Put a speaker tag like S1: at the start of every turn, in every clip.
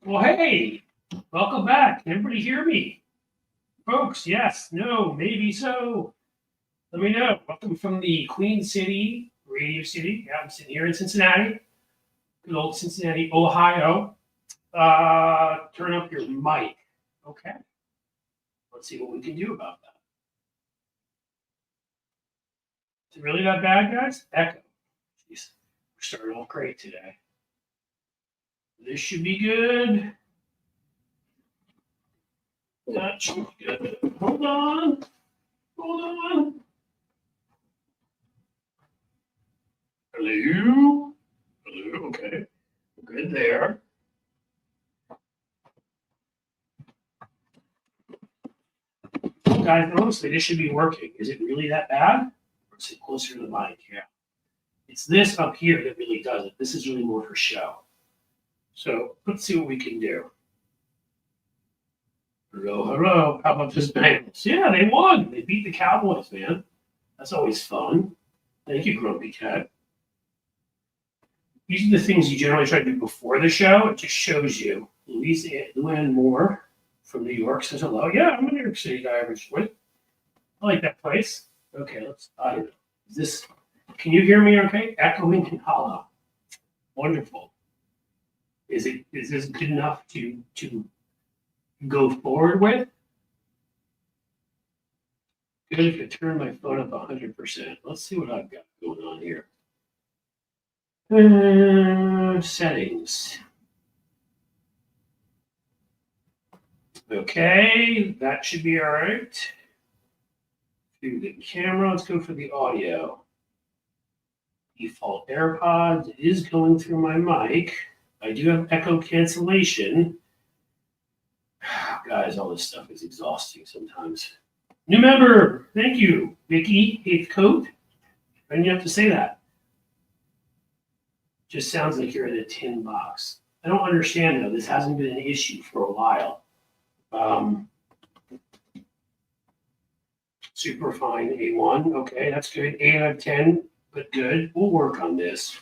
S1: Well, hey, welcome back. Can everybody hear me? Folks, yes, no, maybe so. Let me know. Welcome from the Queen City, Radio City. Yeah, I'm sitting here in Cincinnati, good old Cincinnati, Ohio. Turn up your mic. Okay, let's see what we can do about that. Is it really that bad, guys? Echo. Jeez, we're starting off great today. This should be good. That should be good. Hold on. Hold on. Hello. Hello. Okay. Good there. Guys, honestly, this should be working. Is it really that bad? Or is it closer to the mic? Yeah. It's this up here that really does it. This is really more for show. So let's see what we can do. Hello, hello. How about this Bengals? Yeah, they won. They beat the Cowboys, man. That's always fun. Thank you, Grumpy Cat. These are the things you generally try to do before the show. It just shows you. Luann Moore from New York says hello. Yeah, I'm a New York City guy originally. I like that place. Okay, I don't know. Can you hear me okay? Echoing and hollow. Wonderful. Is this good enough to go forward with? Good if I turn my phone up 100%. Let's see what I've got going on here. Settings. Okay, that should be all right. Do the camera. Let's go for the audio. Default AirPods. It is going through my mic. I do have echo cancellation. Guys, all this stuff is exhausting sometimes. New member, thank you, Vicky, 8th coat. Why didn't you have to say that? Just sounds like you're in a tin box. I don't understand though. This hasn't been an issue for a while. Superfine A1. Okay, that's good. 8 out of 10, but good. We'll work on this.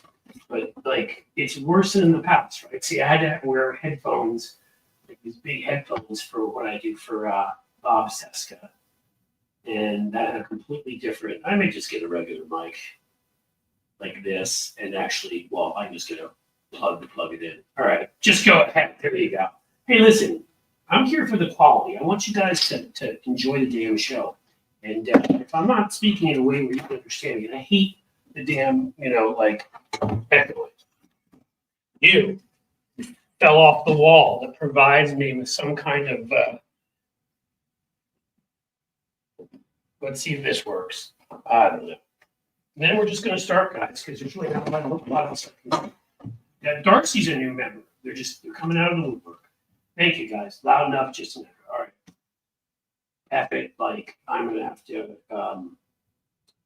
S1: But like, it's worse than in the past, right? See, I had to wear headphones, like these big headphones for what I do for Bob Cesca. And that had a completely different, I may just get a regular mic like this and actually, well, I'm just going to plug it in. All right, just go ahead. There you go. Hey, listen, I'm here for the quality. I want you guys to enjoy the damn show. And if I'm not speaking in a way where you can understand me, and I hate the damn, echoing. You fell off the wall that provides me with some kind of, let's see if this works. I don't know. And then we're just going to start, guys, because there's really not a lot else I can do. Yeah, Darcy's a new member. They're coming out of the woodwork. Thank you, guys. Loud enough, just an echo. All right. Epic, I'm going to have to,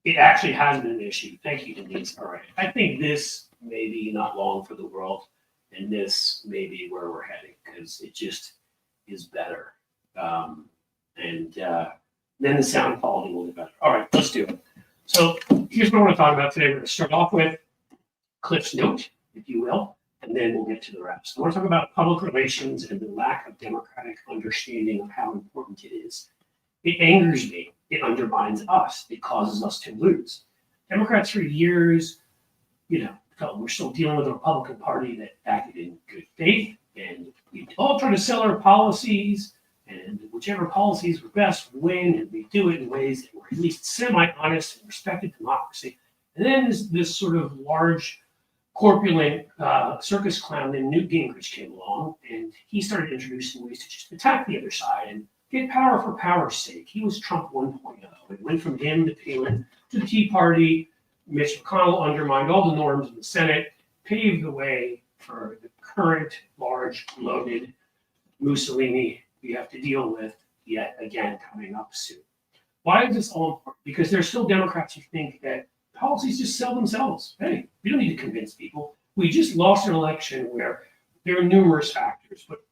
S1: it actually has been an issue. Thank you, Denise. All right. I think this may be not long for the world, and this may be where we're heading, because it just is better. Then the sound quality will be better. All right, let's do it. So here's what I want to talk about today. We're going to start off with Cliff's Note, if you will, and then we'll get to the rest. I want to talk about public relations and the lack of democratic understanding of how important it is. It angers me. It undermines us. It causes us to lose. Democrats for years, felt we're still dealing with a Republican Party that acted in good faith, and we all try to sell our policies, and whichever policies were best would win, and we do it in ways that were at least semi-honest and respected democracy. And then this sort of large, corpulent circus clown named Newt Gingrich came along, and he started introducing ways to just attack the other side and get power for power's sake. He was Trump 1.0. It went from him to Palin to the Tea Party. Mitch McConnell undermined all the norms in the Senate, paved the way for the current large, loaded Mussolini we have to deal with yet again coming up soon. Why is this all important? Because there's still Democrats who think that policies just sell themselves. Hey, we don't need to convince people. We just lost an election where there are numerous factors, but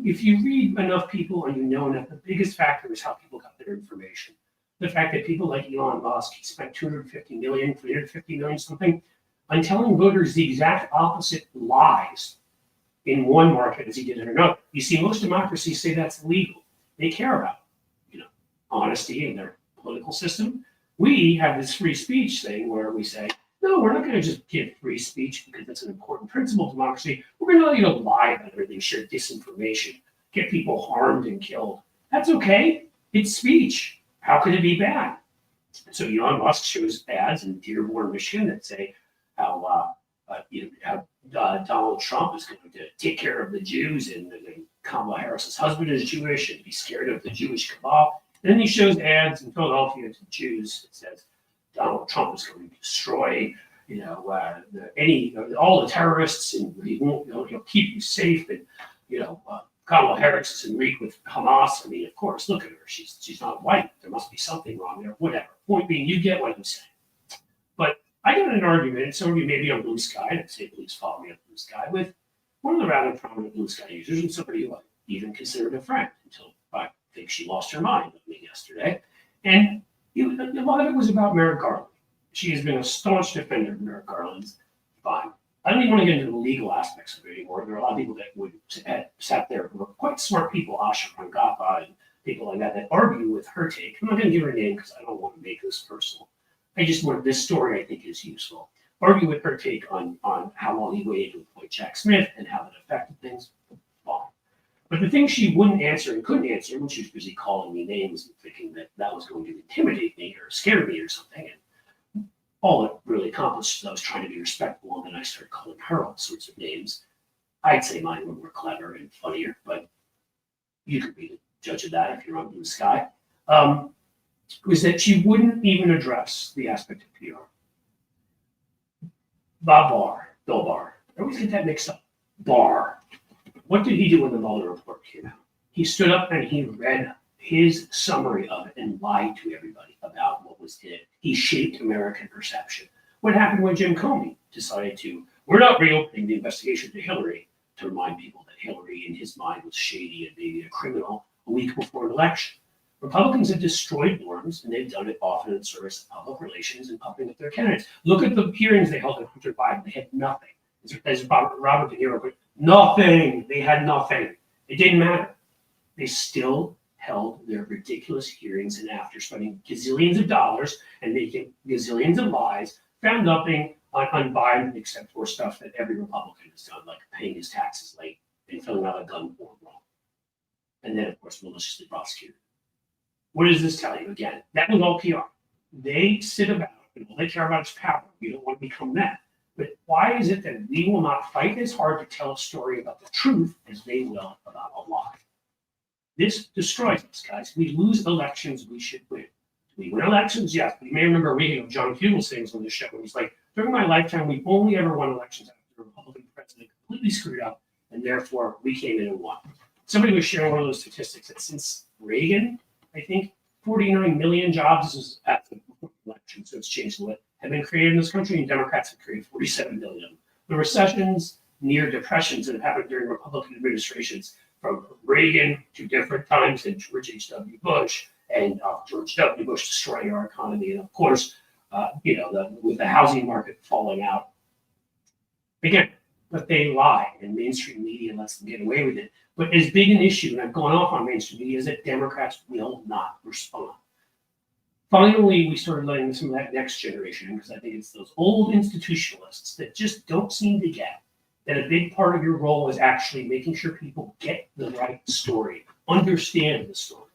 S1: if you read enough people and you know enough, the biggest factor is how people got their information. The fact that people like Elon Musk, he spent 250 million, 350 million something on telling voters the exact opposite lies in one market as he did in another. You see, most democracies say that's illegal. They care about, honesty in their political system. We have this free speech thing where we say, no, we're not going to just give free speech because that's an important principle of democracy. We're going to let you lie about everything, share disinformation, get people harmed and killed. That's okay. It's speech. How could it be bad? So Elon Musk shows ads in Dearborn, Michigan that say how Donald Trump is going to take care of the Jews, and Kamala Harris's husband is Jewish and be scared of the Jewish cabal. And then he shows ads in Philadelphia to Jews that says Donald Trump is going to destroy, all the terrorists, and he'll keep you safe, and Kamala Harris is in league with Hamas. I mean, of course, look at her. She's not white. There must be something wrong there. Whatever. Point being, you get what I'm saying. But I got in an argument, and some of you may be on Blue Sky, and I'd say please follow me on Blue Sky, with one of the rather prominent Blue Sky users, and somebody who I even considered a friend until I think she lost her mind with me yesterday. And a lot of it was about Merrick Garland. She has been a staunch defender of Merrick Garland's. Fine. I don't even want to get into the legal aspects of it anymore. There are a lot of people that would have sat there who are quite smart people, Asha Rangappa and people like that argue with her take. I'm not going to give her name because I don't want to make this personal. I just want this story, I think, is useful. Argue with her take on how long he waited to appoint Jack Smith and how that affected things. Fine. But the thing she wouldn't answer and couldn't answer when she was busy calling me names and thinking that was going to intimidate me or scare me or something. And all it really accomplished is I was trying to be respectful, and then I started calling her all sorts of names. I'd say mine were more clever and funnier, but you could be the judge of that if you're on Blue Sky. Was that she wouldn't even address the aspect of PR. Bill Barr. I always get that mixed up. Barr. What did he do when the Mueller report came out? He stood up and he read his summary of it and lied to everybody about what was in it. He shaped American perception. What happened when Jim Comey decided we're not reopening the investigation to Hillary, to remind people that Hillary, in his mind, was shady and maybe a criminal a week before an election? Republicans have destroyed norms, and they've done it often in service of public relations and pumping up their candidates. Look at the hearings they held in Hunter Biden. They had nothing. As Robert De Niro put it, nothing. They had nothing. It didn't matter. They still held their ridiculous hearings, and after spending gazillions of dollars and making gazillions of lies, found nothing on Biden except for stuff that every Republican has done, like paying his taxes late and filling out a gun form wrong. And then, of course, maliciously prosecuted. What does this tell you? Again, that was all PR. They sit about, and all they care about is power. We don't want to become that. But why is it that we will not fight as hard to tell a story about the truth as they will about a lie? This destroys us, guys. We lose elections we should win. We win elections, yes. But you may remember reading John Fugel's things on the show when he's like, during my lifetime, we only ever won elections after the Republican president completely screwed up, and therefore we came in and won. Somebody was sharing one of those statistics that since Reagan, I think 49 million jobs is at the election, so it's changed a little, have been created in this country, and Democrats have created 47 million. The recessions, near depressions that have happened during Republican administrations, from Reagan to different times, and George H.W. Bush, and George W. Bush destroying our economy, and of course, with the housing market falling out. Again, but they lie, and mainstream media lets them get away with it. But as big an issue, and I've gone off on mainstream media, is that Democrats will not respond. Finally, we started letting some of that next generation in, because I think it's those old institutionalists that just don't seem to get that a big part of your role is actually making sure people get the right story, understand the story.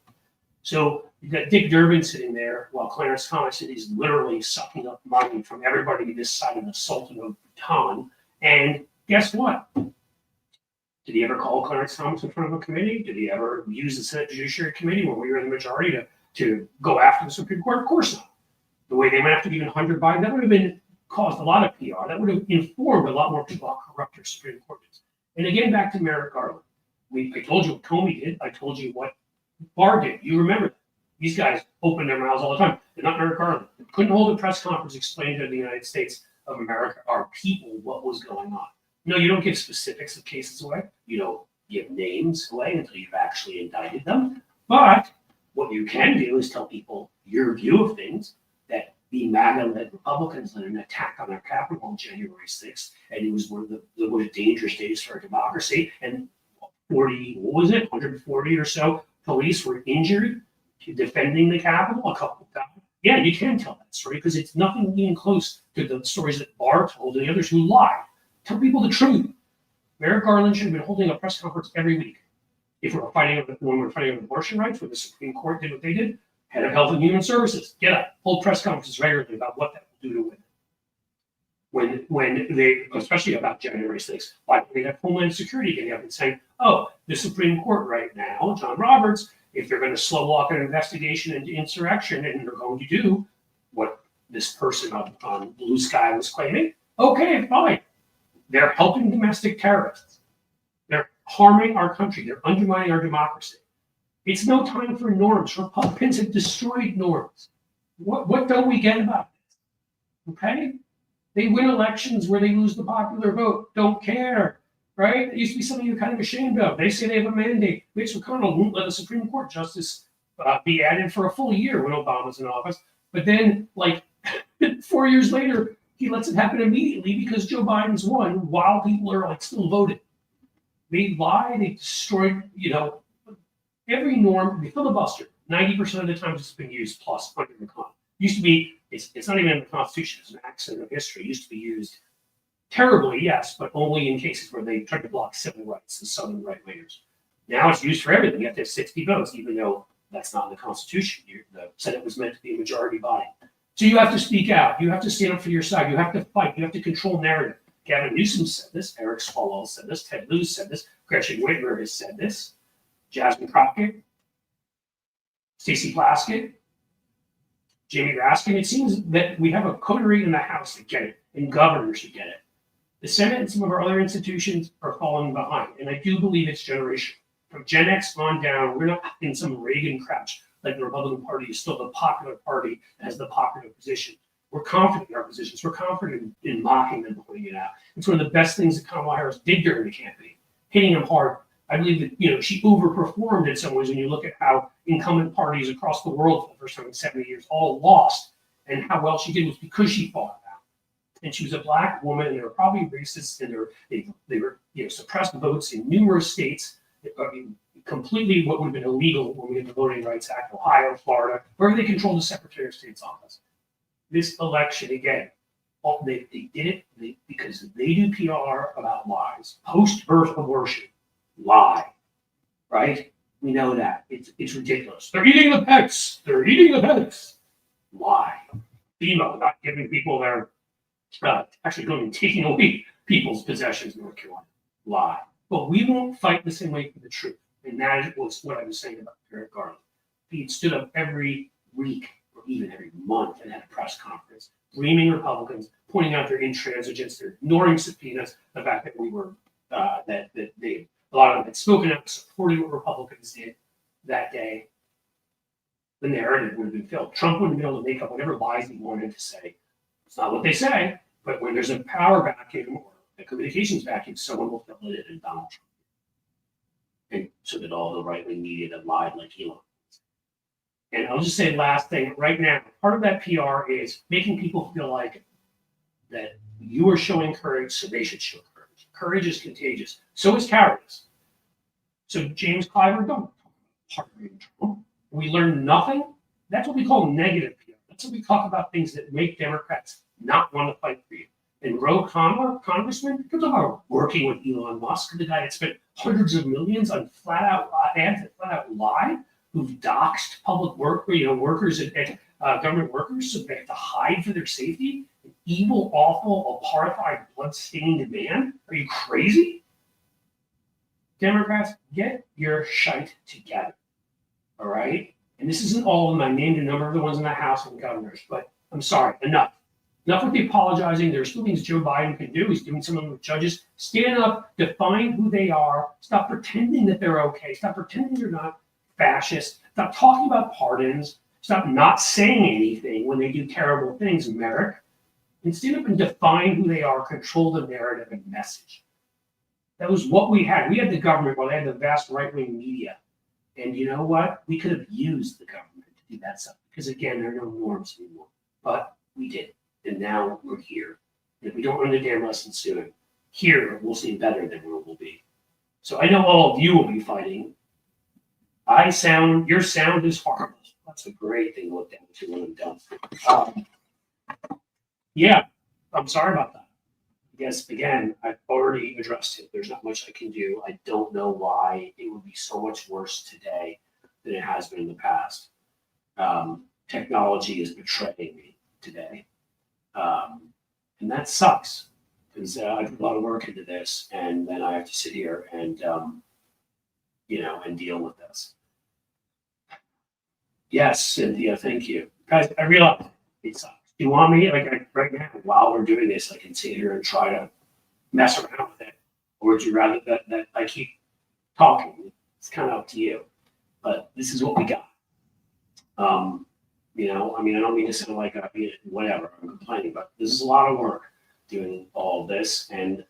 S1: So you've got Dick Durbin sitting there while Clarence Thomas is literally sucking up money from everybody this side of the Sultan of Bhutan. And guess what? Did he ever call Clarence Thomas in front of a committee? Did he ever use the Senate Judiciary Committee when we were in the majority to go after the Supreme Court? Of course not. The way they went after even Hunter Biden, that would have caused a lot of PR. That would have informed a lot more people how corrupt our Supreme Court is. And again, back to Merrick Garland. I told you what Comey did. I told you what Barr did. You remember that. These guys open their mouths all the time. They're not Merrick Garland. They couldn't hold a press conference explaining to the United States of America, our people, what was going on. No, you don't give specifics of cases away. You don't give names away until you've actually indicted them. But what you can do is tell people your view of things, that the MAGA-led Republicans led an attack on our Capitol on January 6th, and it was one of the most dangerous days for our democracy. And 140 or so police were injured defending the Capitol. A couple of times. Yeah, you can tell that story because it's nothing even close to the stories that Barr told and the others who lied. Tell people the truth. Merrick Garland should have been holding a press conference every week. If we're fighting when we're fighting on abortion rights, when the Supreme Court did what they did, head of Health and Human Services, get up, hold press conferences regularly about what that will do to women. When they, especially about January 6th, like they have Homeland Security getting up and saying, oh, the Supreme Court right now, John Roberts, if they're going to slow walk an investigation into insurrection and they're going to do what this person on Blue Sky was claiming, okay, fine. They're helping domestic terrorists. They're harming our country. They're undermining our democracy. It's no time for norms. Republicans have destroyed norms. What don't we get about this? Okay? They win elections where they lose the popular vote. Don't care. Right? It used to be something you're kind of ashamed of. They say they have a mandate. Mitch McConnell won't let a Supreme Court justice be added for a full year when Obama's in office. But then, like 4 years later, he lets it happen immediately because Joe Biden's won while people are like still voting. They lie. They destroyed, every norm. They filibuster. 90% of the times it's been used plus under the con. Used to be. It's not even in the Constitution. It's an accident of history. It used to be used terribly, yes, but only in cases where they tried to block civil rights, the Southern right-wingers. Now it's used for everything. You have to have 60 votes, even though that's not in the Constitution. The Senate was meant to be a majority body. So you have to speak out. You have to stand up for your side. You have to fight. You have to control narrative. Gavin Newsom said this. Eric Swalwell said this. Ted Lieu said this. Gretchen Whitmer has said this. Jasmine Crockett. Stacey Plaskett. Jamie Raskin. It seems that we have a coterie in the House that get it, and governors should get it. The Senate and some of our other institutions are falling behind, and I do believe it's generational. From Gen X on down, we're not in some Reagan crouch like the Republican Party is still the popular party that has the popular position. We're confident in our positions. We're confident in mocking them, pointing it out. It's one of the best things that Kamala Harris did during the campaign, hitting them hard. I believe that she overperformed in some ways when you look at how incumbent parties across the world for the first time in 70 years all lost, and how well she did was because she fought back. And she was a black woman, and they were probably racist, and they were suppressed votes in numerous states, completely what would have been illegal when we had the Voting Rights Act, Ohio, Florida, wherever they controlled the Secretary of State's office. This election, again, they did it because they do PR about lies. Post-birth abortion, lie, right? We know that. It's ridiculous. They're eating the pets. They're eating the pets. Lie. FEMA not giving people their, actually going and taking away people's possessions in North Carolina. Lie. But we won't fight the same way for the truth. And that was what I was saying about Merrick Garland. He stood up every week or even every month and had a press conference, blaming Republicans, pointing out their intransigence, their ignoring subpoenas, the fact that we were, that they, a lot of them had spoken out, supporting what Republicans did that day. The narrative would have been filled. Trump wouldn't be able to make up whatever lies he wanted to say. It's not what they say, but when there's a power vacuum or a communications vacuum, someone will fill it in, and Donald Trump. And so did all the right-wing media that lied like Elon. And I'll just say last thing, right now, part of that PR is making people feel like that you are showing courage, so they should show courage. Courage is contagious. So is cowardice. So James Clyburn, don't talk about Trump. We learn nothing. That's what we call negative PR. That's what we talk about, things that make Democrats not want to fight for you. And Ro Khanna, congressman, you're talking about working with Elon Musk, the guy that spent hundreds of millions on flat-out ads that flat-out lie, who've doxed public workers and government workers, so they have to hide for their safety. An evil, awful, apartheid, blood-stained man. Are you crazy? Democrats, get your shite together. All right? And this isn't all of them. I named a number of the ones in the House and governors, but I'm sorry, enough. Enough with the apologizing. There's still things Joe Biden can do. He's doing some of them with judges. Stand up, define who they are. Stop pretending that they're okay. Stop pretending they're not fascist. Stop talking about pardons. Stop not saying anything when they do terrible things, Merrick. And stand up and define who they are, control the narrative and message. That was what we had. We had the government while they had the vast right-wing media. And you know what? We could have used the government to do that stuff. Because again, there are no norms anymore. But we did. And now we're here. And if we don't learn the damn lesson soon, here we'll seem better than where we'll be. So I know all of you will be fighting. Your sound is horrible. That's a great thing to look down to when I'm done. Yeah, I'm sorry about that. Yes, again, I've already addressed it. There's not much I can do. I don't know why it would be so much worse today than it has been in the past. Technology is betraying me today. And that sucks because I put a lot of work into this and then I have to sit here and, and deal with this. Yes, Cynthia, thank you. Guys, I realize it sucks. Do you want me, right now, while we're doing this, I can sit here and try to mess around with it? Or would you rather that I keep talking? It's kind of up to you. But this is what we got. I don't mean to sound like whatever, I'm complaining, but this is a lot of work doing all of this. And,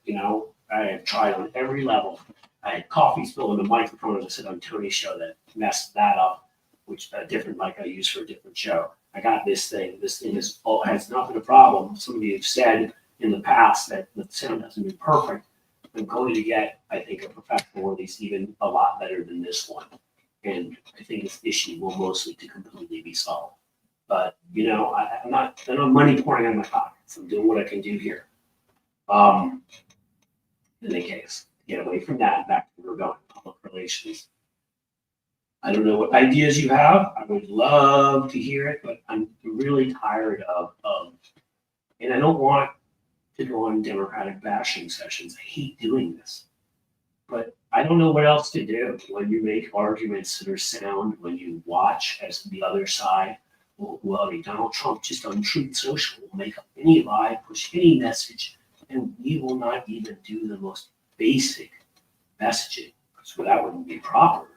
S1: I have tried on every level. I had coffee spilled in the microphone, as I said on Tony's show, that messed that up, which a different mic I use for a different show. I got this thing. This thing has not been a problem. Some of you have said in the past that the sound hasn't been perfect. I'm going to get, I think, a professional release even a lot better than this one. And I think this issue will mostly to completely be solved. But, I'm not money pouring out of my pockets. I'm doing what I can do here. In any case, get away from that, back to where we're going, public relations. I don't know what ideas you have. I would love to hear it, but I'm really tired of and I don't want to go on Democratic bashing sessions. I hate doing this. But I don't know what else to do when you make arguments that are sound, when you watch as the other side. Well, Donald Trump just on Truth Social will make up any lie, push any message, and we will not even do the most basic messaging. So that wouldn't be proper.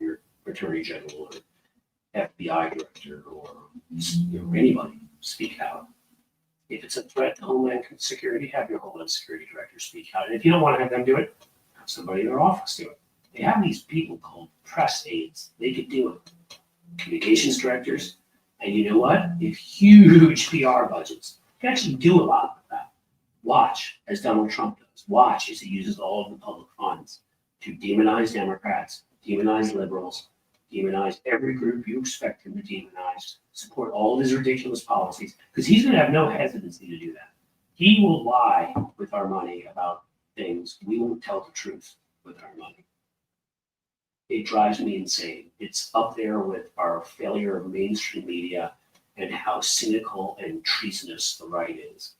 S1: Your Attorney General or FBI Director or anybody speak out. If it's a threat to Homeland Security, have your Homeland Security Director speak out. And if you don't want to have them do it, have somebody in their office do it. They have these people called press aides. They could do it. Communications directors. And you know what? They have huge PR budgets. You can actually do a lot with that. Watch, as Donald Trump does. Watch as he uses all of the public funds to demonize Democrats, demonize liberals, demonize every group you expect him to demonize, support all of his ridiculous policies, because he's going to have no hesitancy to do that. He will lie with our money about things. We won't tell the truth with our money. It drives me insane. It's up there with our failure of mainstream media and how cynical and treasonous the right is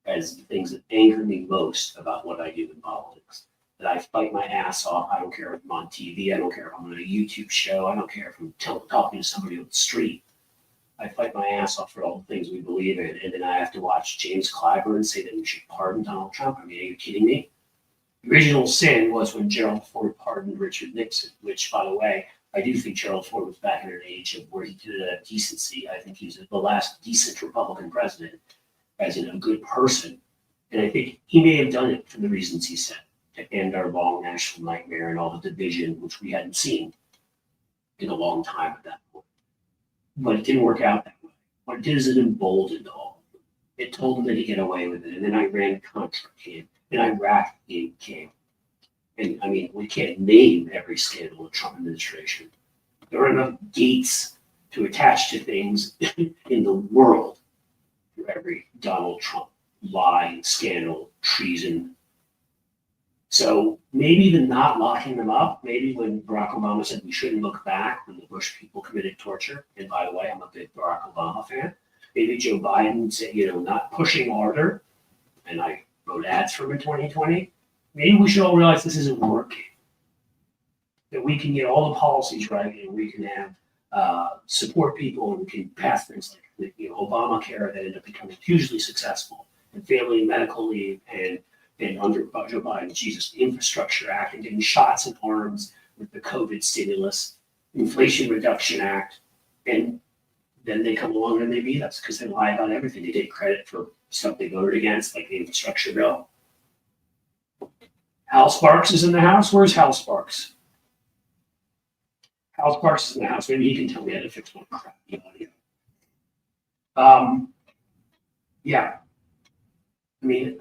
S1: as the things that anger me most about what I do in politics. That I fight my ass off. I don't care if I'm on TV. I don't care if I'm on a YouTube show. I don't care if I'm talking to somebody on the street. I fight my ass off for all the things we believe in. And then I have to watch James Clyburn say that we should pardon Donald Trump. I mean, are you kidding me? The original sin was when Gerald Ford pardoned Richard Nixon, which, by the way, I do think Gerald Ford was back in an age of where he did it at decency. I think he's the last decent Republican president, as in a good person. And I think he may have done it for the reasons he said, to end our long national nightmare and all the division, which we hadn't seen in a long time at that point. But it didn't work out that way. What it did is it emboldened all of them. It told them that he'd get away with it. And then Iran-Contra came, and Iraq came. And I mean, we can't name every scandal of the Trump administration. There are enough gates to attach to things in the world for every Donald Trump lie, scandal, treason. So maybe the not locking them up, maybe when Barack Obama said we shouldn't look back when the Bush people committed torture, and by the way, I'm a big Barack Obama fan, maybe Joe Biden said, not pushing harder, and I wrote ads for him in 2020, maybe we should all realize this isn't working. That we can get all the policies right, and we can have support people, and we can pass things like Obamacare that ended up becoming hugely successful, and family and medical leave, and under Joe Biden, the Infrastructure Act, and getting shots in arms with the COVID stimulus, Inflation Reduction Act, and then they come along and they beat us because they lie about everything. They take credit for stuff they voted against, like the infrastructure bill. Hal Sparks is in the house. Where's Hal Sparks? Hal Sparks is in the house. Maybe he can tell me how to fix my crappy audio. Yeah. I mean,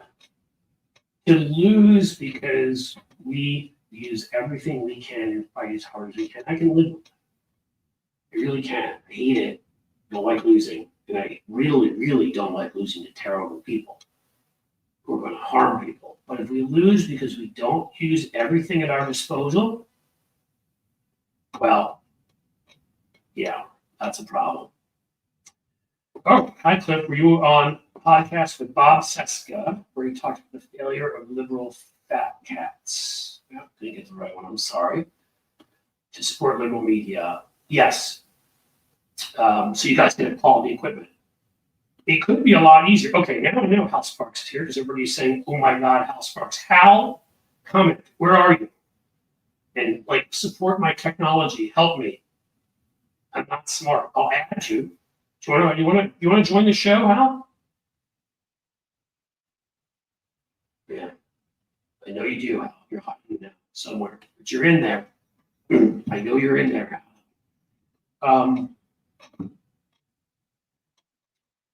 S1: to lose because we use everything we can and fight as hard as we can, I can live with it. I really can. I hate it. Don't like losing. And I really, really don't like losing to terrible people who are going to harm people. But if we lose because we don't use everything at our disposal, well, yeah, that's a problem. Oh, hi, Cliff. Were you on a podcast with Bob Cesca where he talked about the failure of liberal fat cats? Yeah, didn't get the right one. I'm sorry. To support liberal media. Yes. So you guys did quality equipment. It could be a lot easier. Okay, now I know Hal Sparks is here because everybody's saying, "Oh my God, Hal Sparks! Hal, comment. Where are you? And like, support my technology. Help me. I'm not smart. I'll add you. Do you want to join the show, Hal? Yeah, I know you do, Hal. You're hiding now somewhere, but you're in there. I know you're in there, Hal.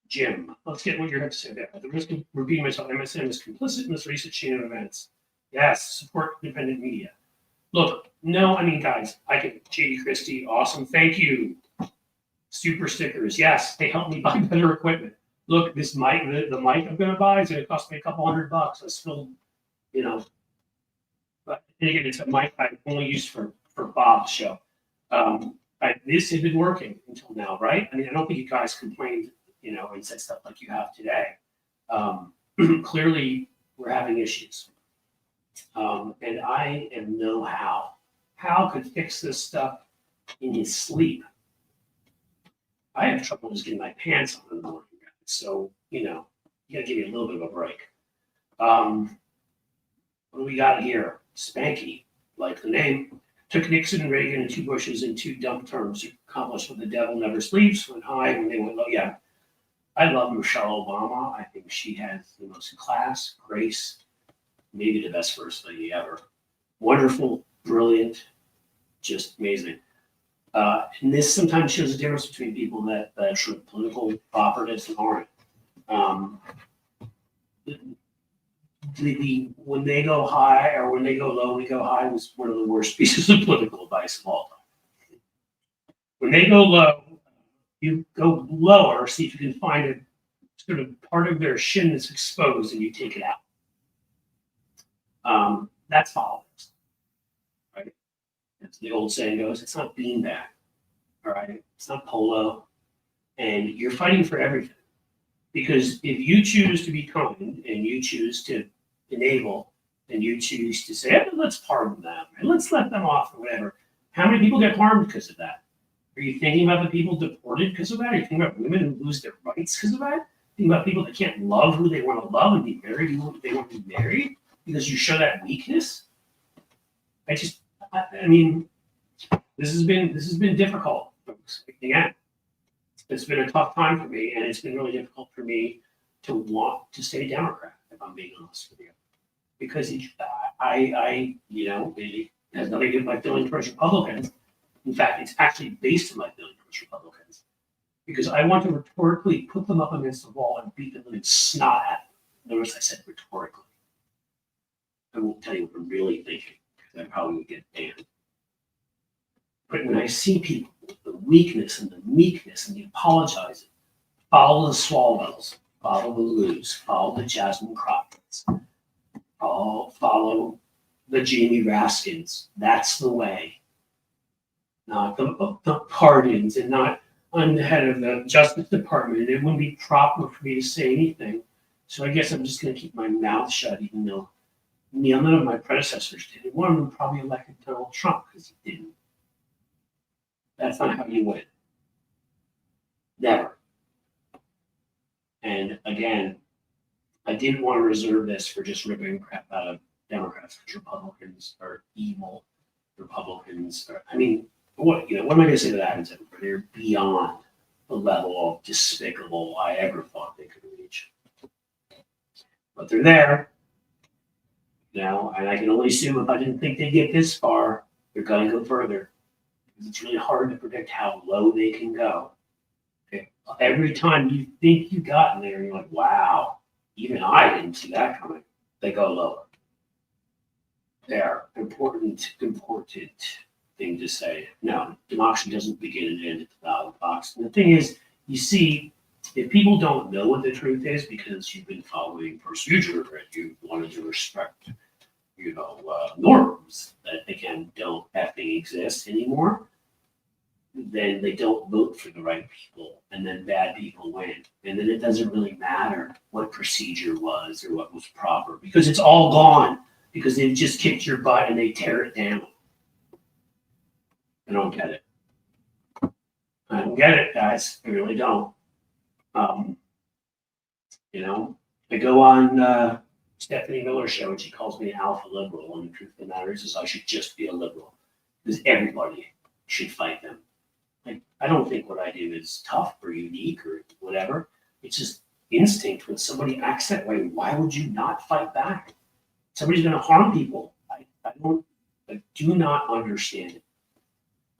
S1: Jim, let's get what you have to say there. At the risk of repeating myself, MSM is complicit in this recent chain of events. Yes, support independent media. Look, no, I mean, guys, I can. JD Christie, awesome. Thank you. Super stickers. Yes, they help me buy better equipment. Look, this mic, the mic I'm going to buy is going to cost me a couple $100. I still, but again, it's a mic I only use for Bob's show. This has been working until now, right? I mean, I don't think you guys complained, and said stuff like you have today. Clearly, we're having issues. And I am no Hal. Hal could fix this stuff in his sleep. I have trouble just getting my pants on in the morning. So, you got to give me a little bit of a break. What do we got here? Spanky, like the name. Took Nixon and Reagan and 2 Bushes in 2 dumb terms. Accomplished what the devil never sleeps. Went high when they went low. Yeah. I love Michelle Obama. I think she has the most class, grace, maybe the best first lady ever. Wonderful, brilliant, just amazing. And this sometimes shows the difference between people that are sort of political operatives and aren't. When they go high or when they go low, we go high was one of the worst pieces of political advice of all time. When they go low, you go lower, see if you can find a sort of part of their shin that's exposed and you take it out. That's politics, right? As the old saying goes, it's not beanbag, all right? It's not polo. And you're fighting for everything. Because if you choose to be kind and you choose to enable and you choose to say, let's pardon them and let's let them off or whatever, how many people get harmed because of that? Are you thinking about the people deported because of that? Are you thinking about women who lose their rights because of that? Thinking about people that can't love who they want to love and be married who they want to be married because you show that weakness? I mean, this has been difficult, folks. Again, it's been a tough time for me, and it's been really difficult for me to want to stay Democrat, if I'm being honest with you, because it has nothing to do with my feeling towards Republicans. In fact, it's actually based on my feeling towards Republicans, because I want to rhetorically put them up against the wall and beat them and snot at them. Notice I said rhetorically. I won't tell you what I'm really thinking, because I probably would get banned. But when I see people with the weakness and the meekness and the apologizing, follow the Swalwells, follow the Lou's, follow the Jasmine Crockett's, follow the Jamie Raskins. That's the way. Not the pardons and not I'm the head of the Justice Department. And it wouldn't be proper for me to say anything. So I guess I'm just going to keep my mouth shut, even though none of my predecessors did. And one of them probably elected Donald Trump because he didn't. That's not how you win. Never. And again, I didn't want to reserve this for just ripping crap out of Democrats because Republicans are evil. Republicans are, what am I going to say to that? They're beyond the level of despicable I ever thought they could reach. But they're there. And I can only assume if I didn't think they'd get this far, they're going to go further. It's really hard to predict how low they can go. Every time you think you got there, you're like, wow, even I didn't see that coming. They go lower. There, important thing to say. No, democracy doesn't begin and end at the ballot box. And the thing is, you see, if people don't know what the truth is because you've been following procedure and you wanted to respect, norms that again don't effing exist anymore, then they don't vote for the right people, and then bad people win. And then it doesn't really matter what procedure was or what was proper because it's all gone because they've just kicked your butt and they tear it down. I don't get it. I don't get it, guys. I really don't. I go on Stephanie Miller's show and she calls me an alpha liberal, and the truth of the matter is I should just be a liberal because everybody should fight them. Like, I don't think what I do is tough or unique or whatever. It's just instinct. When somebody acts that way, why would you not fight back? Somebody's going to harm people. I do not understand it.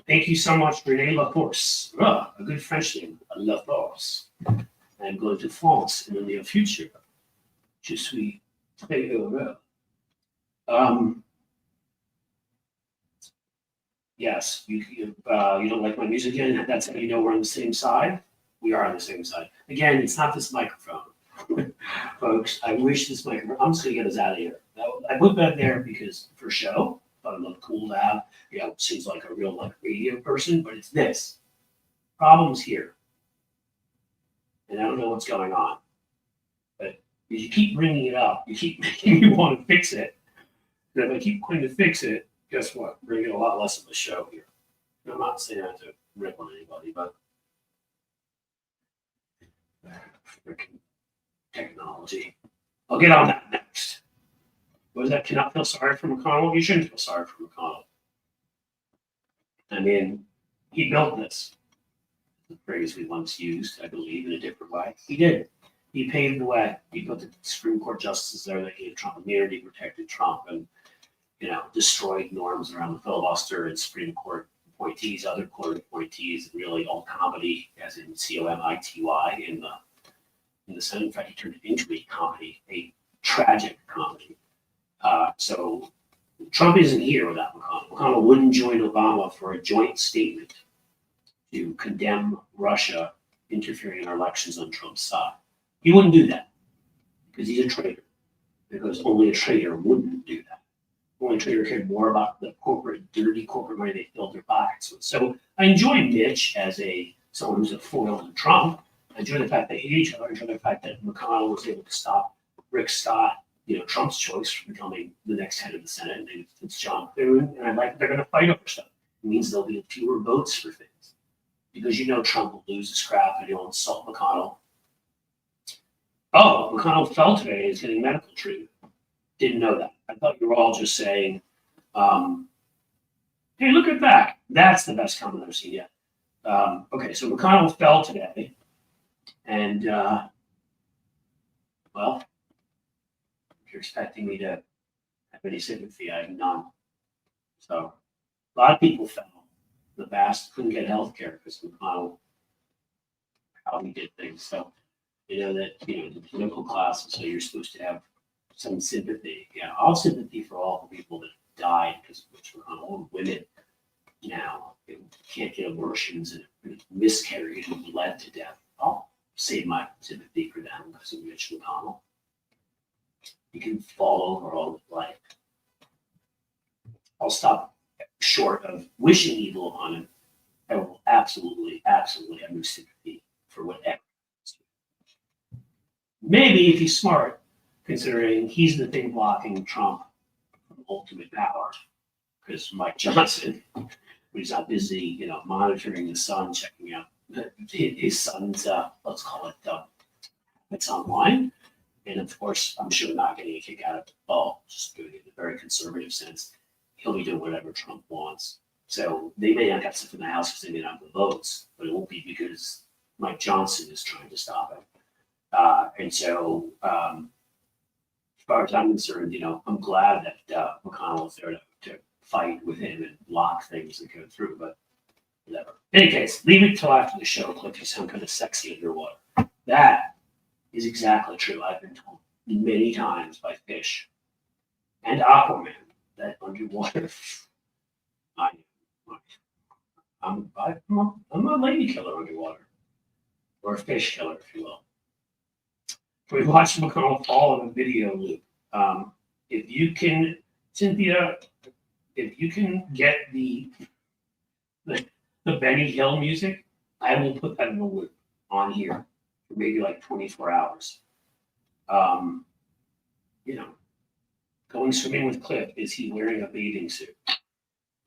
S1: Thank you so much, Rene Laforce. A good French name, Laforce. I'm going to France in the near future. Je suis très heureux. Yes, you don't like my music again? That's how you know we're on the same side? We are on the same side. Again, it's not this microphone. Folks, I wish this microphone, I'm just going to get us out of here. I put that there because for show, but it looked cool to have, seems like a real radio person, but it's this. Problems here. And I don't know what's going on. But if you keep bringing it up, you keep making me want to fix it. And if I keep wanting to fix it, guess what? We're going to get a lot less of a show here. And I'm not saying that to rip on anybody, but freaking technology. I'll get on that next. What is that? Cannot feel sorry for McConnell? You shouldn't feel sorry for McConnell. I mean, he built this. The phrase we once used, I believe, in a different way. He did. He paved the way. He put the Supreme Court justices there that gave Trump immunity, protected Trump, and destroyed norms around the filibuster and Supreme Court appointees, other court appointees, and really all comedy, as in COMITY, in the Senate. In fact, he turned it into a comedy, a tragic comedy. So Trump isn't here without McConnell. McConnell wouldn't join Obama for a joint statement to condemn Russia interfering in our elections on Trump's side. He wouldn't do that because he's a traitor, because only a traitor wouldn't do that. Only a traitor cared more about the dirty corporate money they filled their pockets with. So I enjoy Mitch as someone who's a foil to Trump. I enjoy the fact they hate each other. I enjoy the fact that McConnell was able to stop Rick Scott, Trump's choice, from becoming the next head of the Senate. And it's John Thune. And I like that they're going to fight over stuff. It means there'll be fewer votes for things. Because Trump will lose his crap and he'll insult McConnell. Oh, McConnell fell today and is getting medical treatment. Didn't know that. I thought you were all just saying, hey, look at that. That's the best comment I've seen yet. Okay, so McConnell fell today. And, well, if you're expecting me to have any sympathy, I have none. So a lot of people fell. The vast couldn't get health care because McConnell, how he did things. So, the political class, so you're supposed to have some sympathy. Yeah, I'll have sympathy for all the people that died because of Mitch McConnell. Women now can't get abortions and miscarried and bled to death. I'll save my sympathy for them because of Mitch McConnell. He can fall over all his life. I'll stop short of wishing evil upon him. I will absolutely have no sympathy for whatever. Maybe if he's smart, considering he's the thing blocking Trump from ultimate power, because Mike Johnson, when he's not busy, monitoring his son, checking out his son's, let's call it, it's online. And of course, I'm sure not getting a kick out of it, just doing it in a very conservative sense. He'll be doing whatever Trump wants. So they may not have stuff in the House because they may not have the votes, but it won't be because Mike Johnson is trying to stop it. And so, as far as I'm concerned, I'm glad that McConnell is there to fight with him and block things that go through. But, whatever. In any case, leave it till after the show, Cliff. You sound kind of sexy underwater. That is exactly true. I've been told many times by fish and Aquaman that underwater, I, I'm a lady killer underwater, or a fish killer, if you will. We watched McConnell fall in a video loop. If you can, Cynthia, if you can get the Benny Hill music, I will put that in the loop on here for maybe like 24 hours. You know, going swimming with Cliff, is he wearing a bathing suit?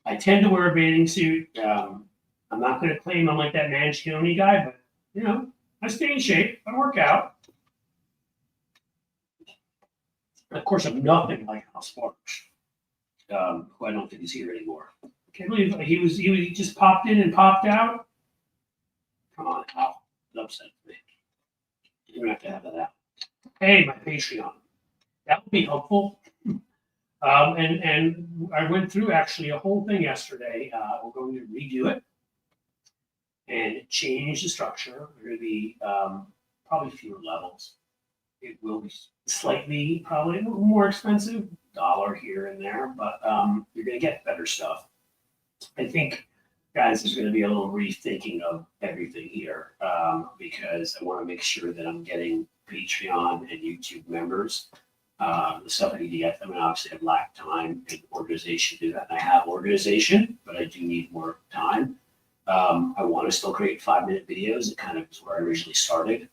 S1: I tend to wear a bathing suit. I'm not going to claim I'm like that Mangione guy, but you know, I stay in shape. I work out. Of course, I'm nothing like Al Sparks, who I don't think is here anymore. I can't believe he just popped in and popped out. Come on, Al. It upset me. You're going to have to have that out. Hey, my Patreon. That would be helpful. And I went through actually a whole thing yesterday. We're going to redo it and change the structure. There are going to be probably fewer levels. It will be slightly, probably a little more expensive, $1 here and there, but you're going to get better stuff. I think, guys, there's going to be a little rethinking of everything here because I want to make sure that I'm getting Patreon and YouTube members the stuff I need to get them. And obviously, I lack time and organization to do that. And I have organization, but I do need more time. I want to still create 5-minute videos. It kind of is where I originally started.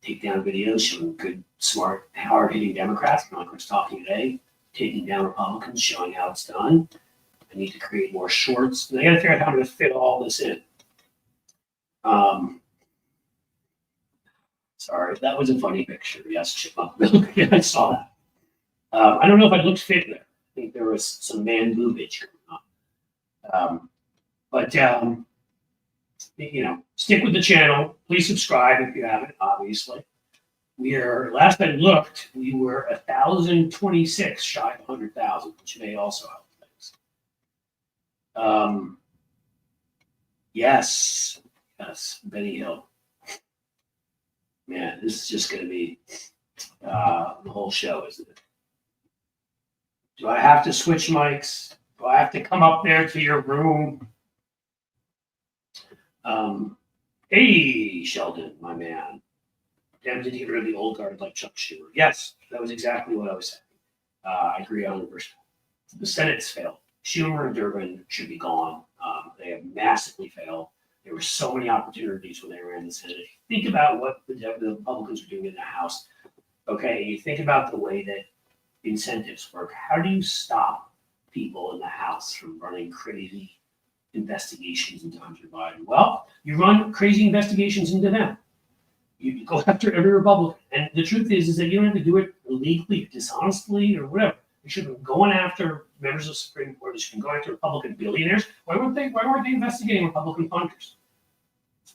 S1: Takedown videos showing good, smart, hard-hitting Democrats, like we're talking today, taking down Republicans, showing how it's done. I need to create more shorts. And I got to figure out how I'm going to fit all this in. Sorry, that was a funny picture. Yes, chipmunk milk. Yeah, I saw that. I don't know if I looked fit there. I think there was some man boobage going on. But you know, stick with the channel. Please subscribe if you haven't, obviously. Last I looked, we were 1,026 shy of 100,000, which may also help things. Yes, Benny Hill. Man, this is just going to be the whole show, isn't it? Do I have to switch mics? Do I have to come up there to your room? Hey, Sheldon, my man. DEMS did get rid of the old guard like Chuck Schumer. Yes, that was exactly what I was saying. I agree 100%. The Senate's failed. Schumer and Durbin should be gone. They have massively failed. There were so many opportunities when they ran the Senate. Think about what the Republicans are doing in the House. Okay, you think about the way that incentives work. How do you stop people in the House from running crazy investigations into Hunter Biden? Well, you run crazy investigations into them. You go after every Republican. And the truth is that you don't have to do it illegally or dishonestly or whatever. You should have been going after members of the Supreme Court. You should have been going after Republican billionaires. Why weren't they investigating Republican funders?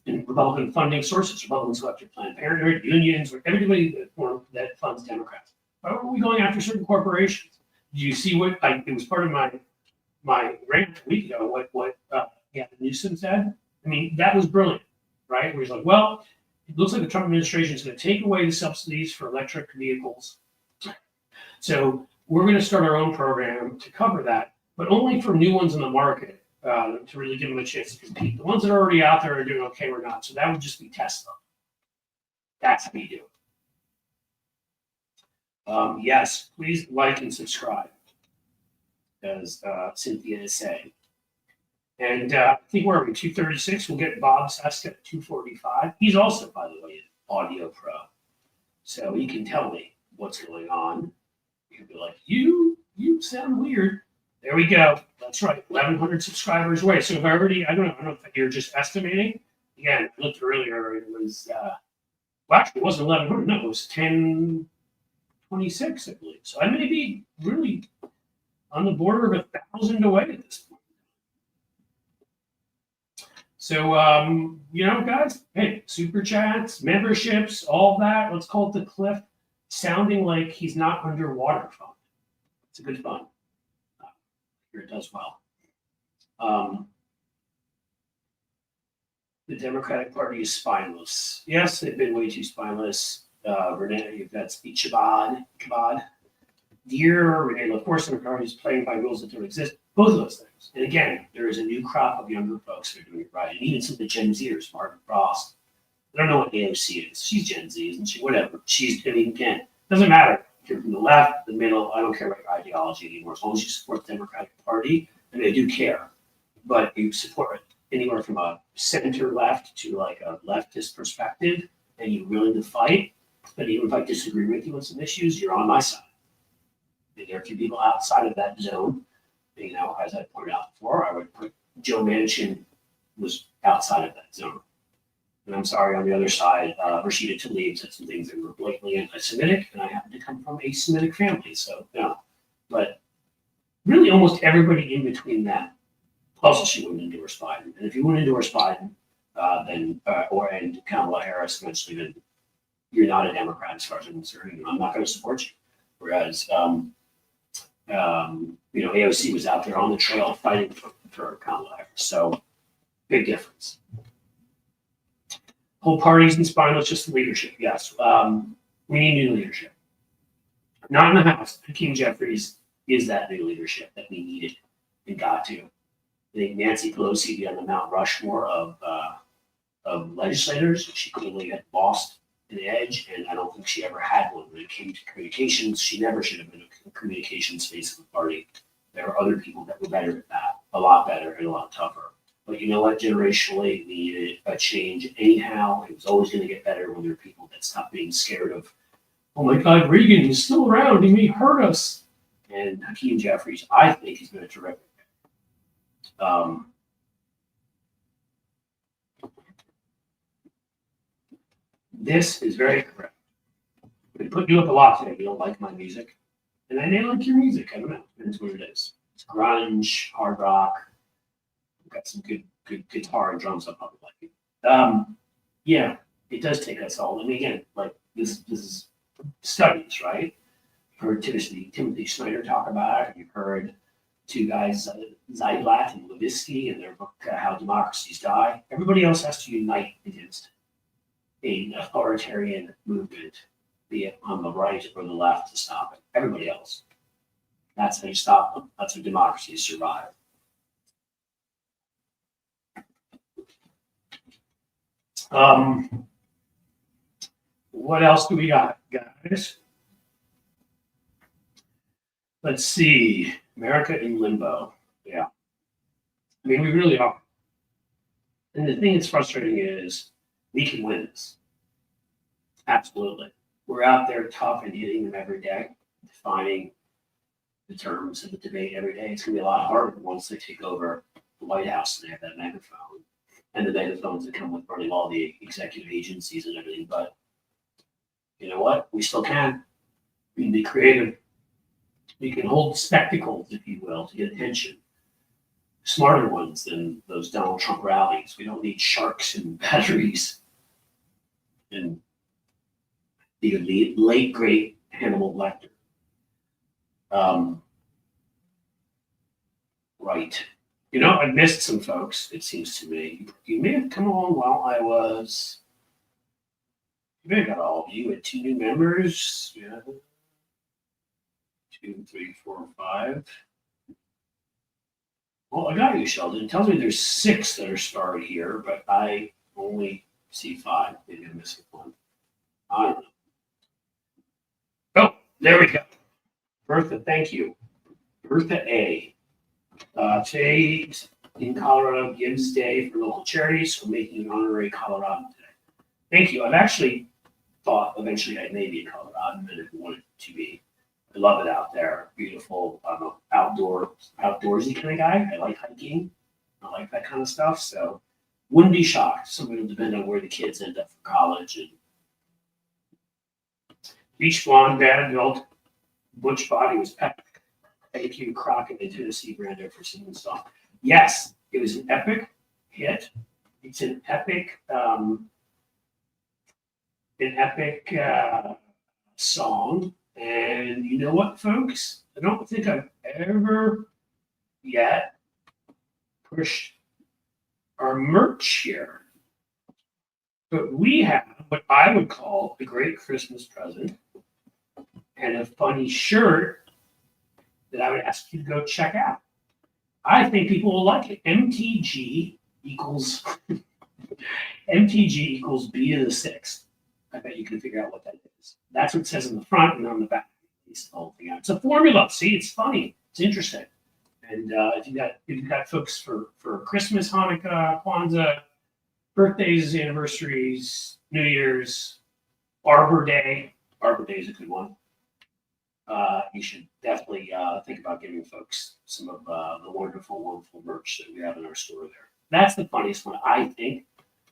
S1: And Republican funding sources, Republicans go after Planned Parenthood, unions, or everybody that funds Democrats. Why weren't we going after certain corporations? Do you see what it was part of my rant a week ago, what Newsom said? I mean, that was brilliant, right? Where he's like, well, it looks like the Trump administration is going to take away the subsidies for electric vehicles. So we're going to start our own program to cover that, but only for new ones in the market to really give them a chance to compete. The ones that are already out there are doing okay or not. So that would just be Tesla. That's how you do it. Yes, please like and subscribe, as Cynthia is saying. And I think we're at 236. We'll get Bob Cesca at 245. He's also, by the way, an audio pro. So he can tell me what's going on. He'll be like, you sound weird. There we go. That's right. 1,100 subscribers away. So if I don't know if you're just estimating. Again, I looked earlier. It was, actually, it wasn't 1,100. No, it was 1,026, I believe. So I may be really on the border of 1,000 away at this point. So, guys, hey, super chats, memberships, all that. Let's call it the Cliff sounding like he's not underwater fun. It's a good fun. Here it does well. The Democratic Party is spineless. Yes, they've been way too spineless. Renee, that's Chabad. Dear Renee LaForce and her party is playing by rules that don't exist. Both of those things. And again, there is a new crop of younger folks that are doing it right. And even some of the Gen Zers, Margaret Frost. I don't know what AOC is. She's Gen Z, isn't she? Whatever. I mean, again, doesn't matter. If you're from the left, the middle, I don't care about your ideology anymore. As long as you support the Democratic Party, and I do care. But you support anywhere from a center left to like a leftist perspective, and you're willing to fight. But even if I disagree with you on some issues, you're on my side. And there are a few people outside of that zone. You know, as I pointed out before, I would put Joe Manchin was outside of that zone. And I'm sorry, on the other side, Rashida Tlaib said some things that were blatantly anti-Semitic, and I happen to come from a Semitic family, so no. But really, almost everybody in between that, plus she wouldn't endorse Biden. And if you wouldn't endorse Biden, and Kamala Harris eventually, then you're not a Democrat as far as I'm concerned. I'm not going to support you. Whereas, AOC was out there on the trail fighting for Kamala Harris. So, big difference. Whole parties and spineless, just the leadership. Yes, we need new leadership. Not in the House. Hakeem Jeffries is that new leadership that we needed and got to. I think Nancy Pelosi be on the Mount Rushmore of legislators. She clearly had lost an edge, and I don't think she ever had one when it came to communications. She never should have been a communications face of the party. There are other people that were better at that, a lot better and a lot tougher. But you know what? Generationally, we needed a change anyhow. It was always going to get better when there are people that stop being scared of, oh my God, Reagan is still around. He may hurt us. And Hakeem Jeffries, I think, has been a terrific. This is very correct. We put you up a lot today. You don't like my music. And I may like your music. I don't know. That's what it is. It's grunge, hard rock. Got some good guitar and drums. I probably like it. Yeah, it does take us all. I mean, again, like this is studies, right? You've heard Timothy Snyder talk about it. You've heard two guys, Zeitblatt and Levitsky, in their book How Democracies Die. Everybody else has to unite against an authoritarian movement, be it on the right or the left, to stop it. Everybody else. That's how you stop them. That's how democracies survive. What else do we got, guys? Let's see. America in limbo. Yeah. I mean, we really are. And the thing that's frustrating is we can win this. Absolutely. We're out there tough and hitting them every day, defining the terms of the debate every day. It's going to be a lot harder once they take over the White House and they have that megaphone. And the megaphones that come with running all the executive agencies and everything. But you know what? We still can. We can be creative. We can hold spectacles, if you will, to get attention. Smarter ones than those Donald Trump rallies. We don't need sharks and batteries. And the late, great Hannibal Lecter. Right. You know, I missed some folks, it seems to me. You may have come along while I was. You may have got all of you. Had 2 new members. Yeah. 2, 3, 4, 5. Well, I got you, Sheldon. It tells me there's 6 that are starred here, but I only see 5. Maybe I'm missing 1. I don't know. Oh, there we go. Bertha, thank you. Bertha A. Today in Colorado Gives Day for local charities, so making an honorary Colorado today. Thank you. I've actually thought eventually I may be in Colorado, and I wanted to be. I love it out there. Beautiful. I'm an outdoorsy kind of guy. I like hiking. I like that kind of stuff. So wouldn't be shocked. Some of it will depend on where the kids end up for college. And beach blonde, bad adult, butch body was epic. Thank you, Crockett and Tennessee Brander, for singing the song. Yes, it was an epic hit. It's an epic song. And you know what, folks? I don't think I've ever yet pushed our merch here. But we have what I would call a great Christmas present and a funny shirt that I would ask you to go check out. I think people will like it. MTG equals B to the sixth. I bet you can figure out what that is. That's what it says on the front and on the back. It's the whole thing out. It's a formula. See, it's funny. It's interesting. And if you got folks for Christmas, Hanukkah, Kwanzaa, birthdays, anniversaries, New Year's, Arbor Day. Arbor Day is a good one. You should definitely think about giving folks some of the wonderful merch that we have in our store there. That's the funniest one, I think.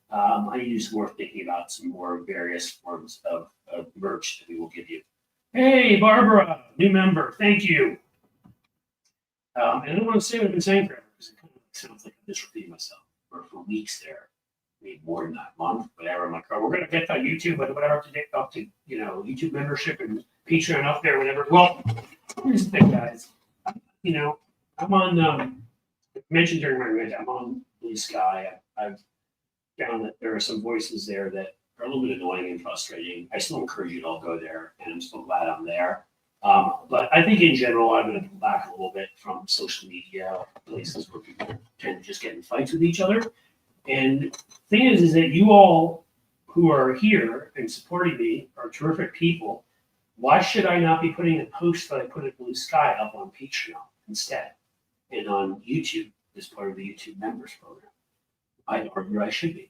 S1: I need to do some more thinking about some more various forms of merch that we will give you. Hey, Barbara, new member, thank you. And I don't want to say what I've been saying forever because it kind of sounds like I'm just repeating myself. Or for weeks there, maybe more than that, month, whatever. I'm like, oh, we're going to get on YouTube, but whatever up to YouTube membership and Patreon up there, whatever. Well, here's the thing, guys. I'm on. I mentioned during my rant, I'm on Blue Sky. I've found that there are some voices there that are a little bit annoying and frustrating. I still encourage you to all go there, and I'm so glad I'm there. But I think in general, I'm going to pull back a little bit from social media places where people tend to just get in fights with each other. And the thing is that you all who are here and supporting me are terrific people. Why should I not be putting a post that I put at Blue Sky up on Patreon instead and on YouTube as part of the YouTube members program? I'd argue I should be.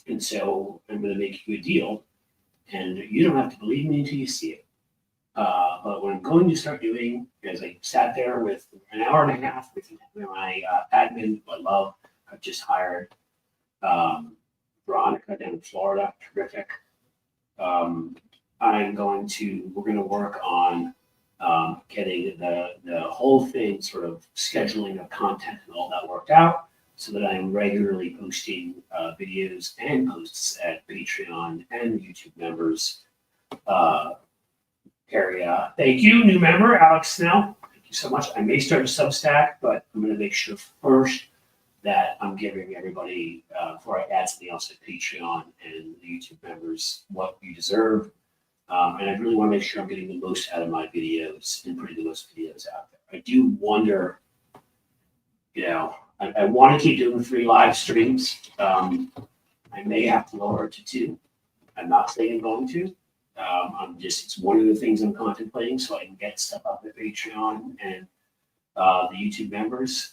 S1: And so I'm going to make you a deal, and you don't have to believe me until you see it. But what I'm going to start doing is I sat there with an hour and a half with my admin, who I love. I've just hired Veronica down in Florida, terrific. We're going to work on getting the whole thing sort of scheduling of content and all that worked out so that I'm regularly posting videos and posts at Patreon and YouTube members area. Thank you, new member, Alex Snell. Thank you so much. I may start a Substack, but I'm going to make sure first that I'm giving everybody, before I add something else at Patreon and the YouTube members, what you deserve. And I really want to make sure I'm getting the most out of my videos and putting the most videos out there. I do wonder, I want to keep doing 3 live streams. I may have to lower it to 2. I'm not saying I'm going to. It's one of the things I'm contemplating so I can get stuff up at Patreon and the YouTube members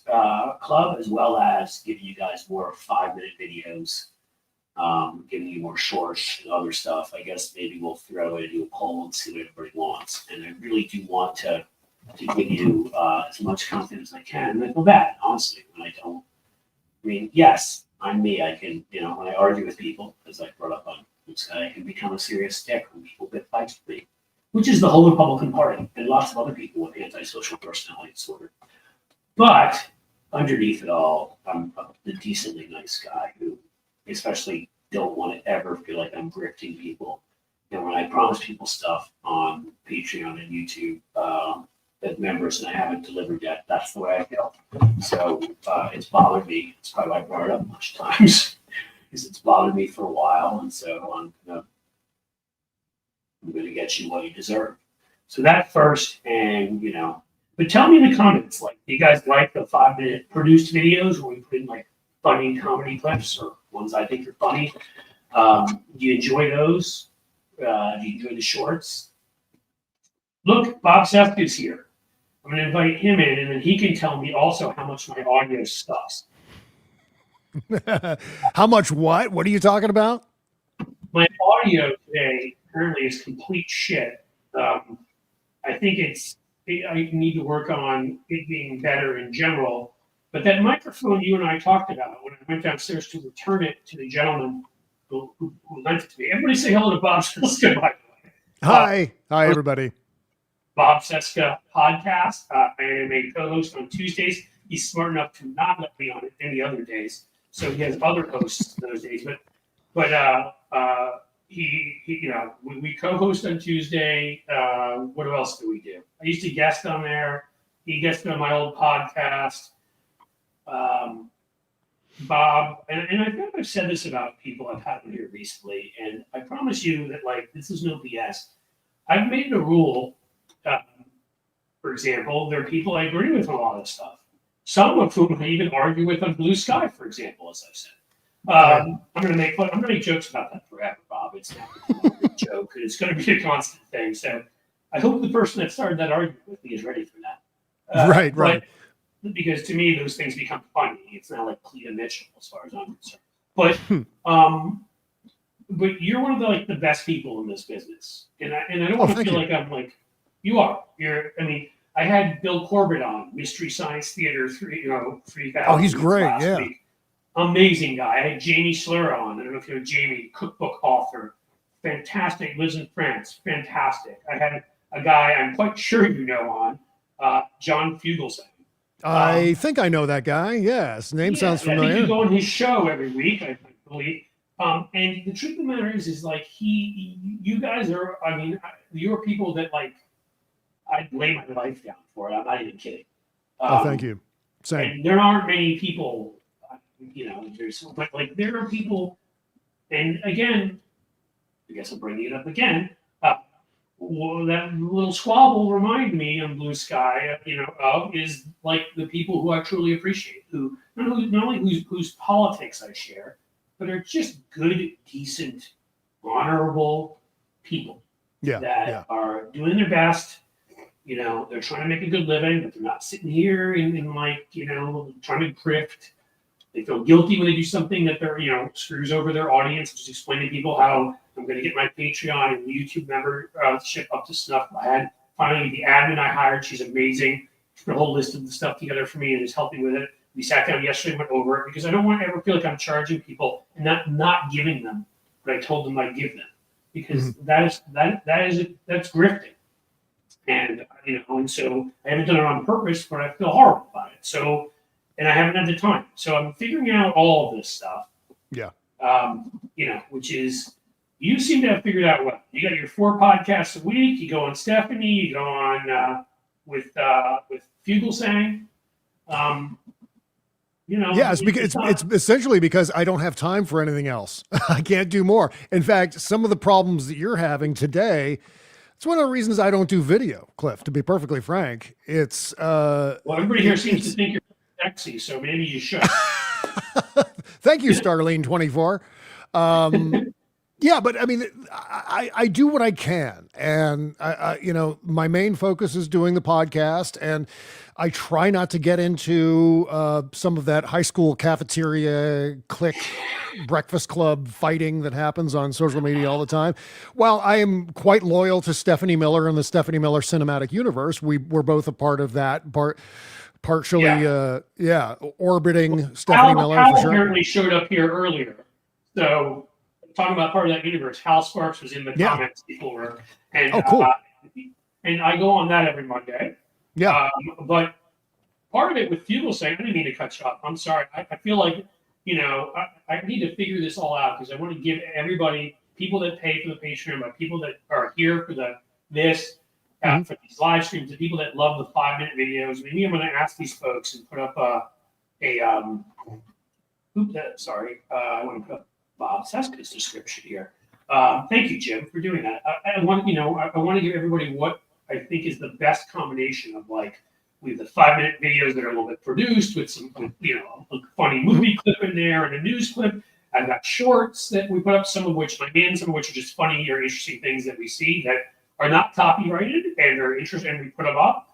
S1: club, as well as giving you guys more 5-minute videos, giving you more shorts and other stuff. I guess maybe we'll throw it and do a poll and see what everybody wants. And I really do want to give you as much content as I can. And I feel bad, honestly, when I don't. I mean, yes, I'm me. I can, when I argue with people, as I brought up on I can become a serious dick when people get fights with me, which is the whole Republican Party and lots of other people with antisocial personality disorder. But underneath it all, I'm a decently nice guy who especially don't want to ever feel like I'm grifting people. And when I promise people stuff on Patreon and YouTube as members and I haven't delivered yet, that's the way I feel. So it's bothered me. It's probably why I brought it up much times. Because it's bothered me for a while, and so I'm going to get you what you deserve. So that first, and but tell me in the comments, like, do you guys like the 5-minute produced videos where we put in like funny comedy clips or ones I think are funny? Do you enjoy those? Do you enjoy the shorts? Look, Bob Cesca is here. I'm going to invite him in, and then he can tell me also how much my audio sucks.
S2: How much what? What are you talking about?
S1: My audio today apparently is complete shit. I think I need to work on it being better in general. But that microphone you and I talked about when I went downstairs to return it to the gentleman who lent it to me. Everybody say hello to Bob Cesca, by the way.
S2: Hi. Hi, everybody.
S1: Bob Cesca podcast. I am a co-host on Tuesdays. He's smart enough to not let me on it any other days. So he has other hosts those days, but we co-host on Tuesday. What else do we do? I used to guest on there. He guested on my old podcast. Bob, and I think I've said this about people I've had here recently, and I promise you that like this is no BS. I've made it a rule. For example, there are people I agree with on a lot of stuff. Some of whom I even argue with on Blue Sky, for example, as I've said. I'm going to make jokes about that forever, Bob. It's not a joke. It's going to be a constant thing. So I hope the person that started that argument with me is ready for that.
S2: Right.
S1: Because to me, those things become funny. It's not like Cleta Mitchell, as far as I'm concerned. But you're one of the best people in this business, and I don't want to feel like I'm like you are. I had Bill Corbett on Mystery Science Theater 3000.
S2: Oh, he's great. Yeah.
S1: Week. Amazing guy. I had Jamie Slur on. I don't know if you know Jamie, cookbook author. Fantastic. Lives in France. Fantastic. I had a guy I'm quite sure you know on, John Fugelsang.
S2: I think I know that guy. Yes. Name sounds familiar.
S1: I think you go on his show every week, I believe. And the truth of the matter is like you guys are, you're people that like, I'd lay my life down for it. I'm not even kidding.
S2: Thank you. Same.
S1: And there aren't many people, there are people, and again, I guess I'm bringing it up again. That little squabble reminded me on Blue Sky, is like the people who I truly appreciate, who not only whose politics I share, but are just good, decent, honorable people that are doing their best. They're trying to make a good living, but they're not sitting here and trying to grift. They feel guilty when they do something that they're, screws over their audience. Just explain to people how I'm going to get my Patreon and YouTube membership up to snuff. I had finally the admin I hired. She's amazing. She put a whole list of the stuff together for me and is helping with it. We sat down yesterday and went over it because I don't want to ever feel like I'm charging people and not giving them what I told them I'd give them, because that's grifting. And and so I haven't done it on purpose, but I feel horrible about it. So, and I haven't had the time. So I'm figuring out all of this stuff.
S2: Yeah.
S1: Which is, you seem to have figured out well. You got your 4 podcasts a week. You go on Stephanie. You go on with Fugelsang.
S2: It's essentially because I don't have time for anything else. I can't do more. In fact, some of the problems that you're having today, it's one of the reasons I don't do video, Cliff, to be perfectly frank. It's
S1: everybody here seems to think you're sexy, so maybe you should.
S2: Thank you, Starlene24. Yeah, but I do what I can, and my main focus is doing the podcast, and I try not to get into some of that high school cafeteria clique breakfast club fighting that happens on social media all the time. While I am quite loyal to Stephanie Miller and the Stephanie Miller cinematic universe, we're both a part of that partially, orbiting Stephanie Miller.
S1: Hal
S2: for sure.
S1: Apparently showed up here earlier, so talking about part of that universe. Hal Sparks was in the comments before, and
S2: cool.
S1: And I go on that every Monday.
S2: Yeah,
S1: but part of it with Fugelsang, I didn't mean to cut you off. I'm sorry. I feel like I need to figure this all out because I want to give everybody, people that pay for the Patreon, but people that are here for for these live streams, the people that love the 5-minute videos. Maybe I'm going to ask these folks and put up I want to put up Bob Cesca's description here. Thank you, Jim, for doing that. I want to give everybody what I think is the best combination of we have the 5-minute videos that are a little bit produced with a funny movie clip in there and a news clip. I've got shorts that we put up, some of which are just funny or interesting things that we see that are not copyrighted and are interesting, and we put them up.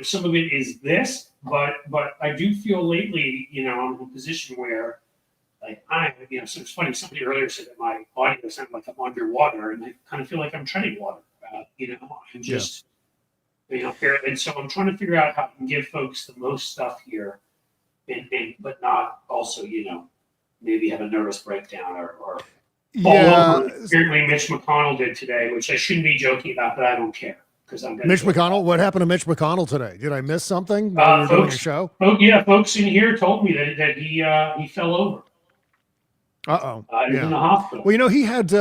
S1: Some of it is this, but I do feel lately, I'm in a position where so it's funny. Somebody earlier said that my audio sounded like I'm underwater, and I kind of feel like I'm treading water. I'm just, and so I'm trying to figure out how I can give folks the most stuff here, but not also, maybe have a nervous breakdown or fall over. Apparently, Mitch McConnell did today, which I shouldn't be joking about, but I don't care because I'm
S2: Mitch McConnell. What happened to Mitch McConnell today? Did I miss something while we were doing a show?
S1: Folks in here told me that he fell over. He was in the hospital.
S2: Well, he had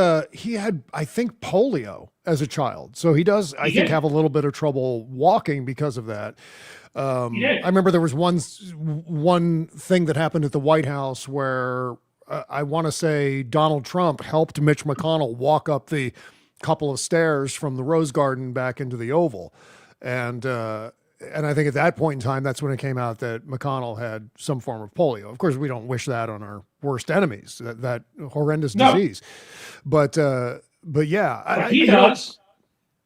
S2: I think polio as a child, so he does I think have a little bit of trouble walking because of that.
S1: He did.
S2: I remember there was one thing that happened at the White House where I want to say Donald Trump helped Mitch McConnell walk up the couple of stairs from the Rose Garden back into the Oval, and I think at that point in time, that's when it came out that McConnell had some form of polio. Of course, we don't wish that on our worst enemies, that horrendous disease. But yeah,
S1: But he does.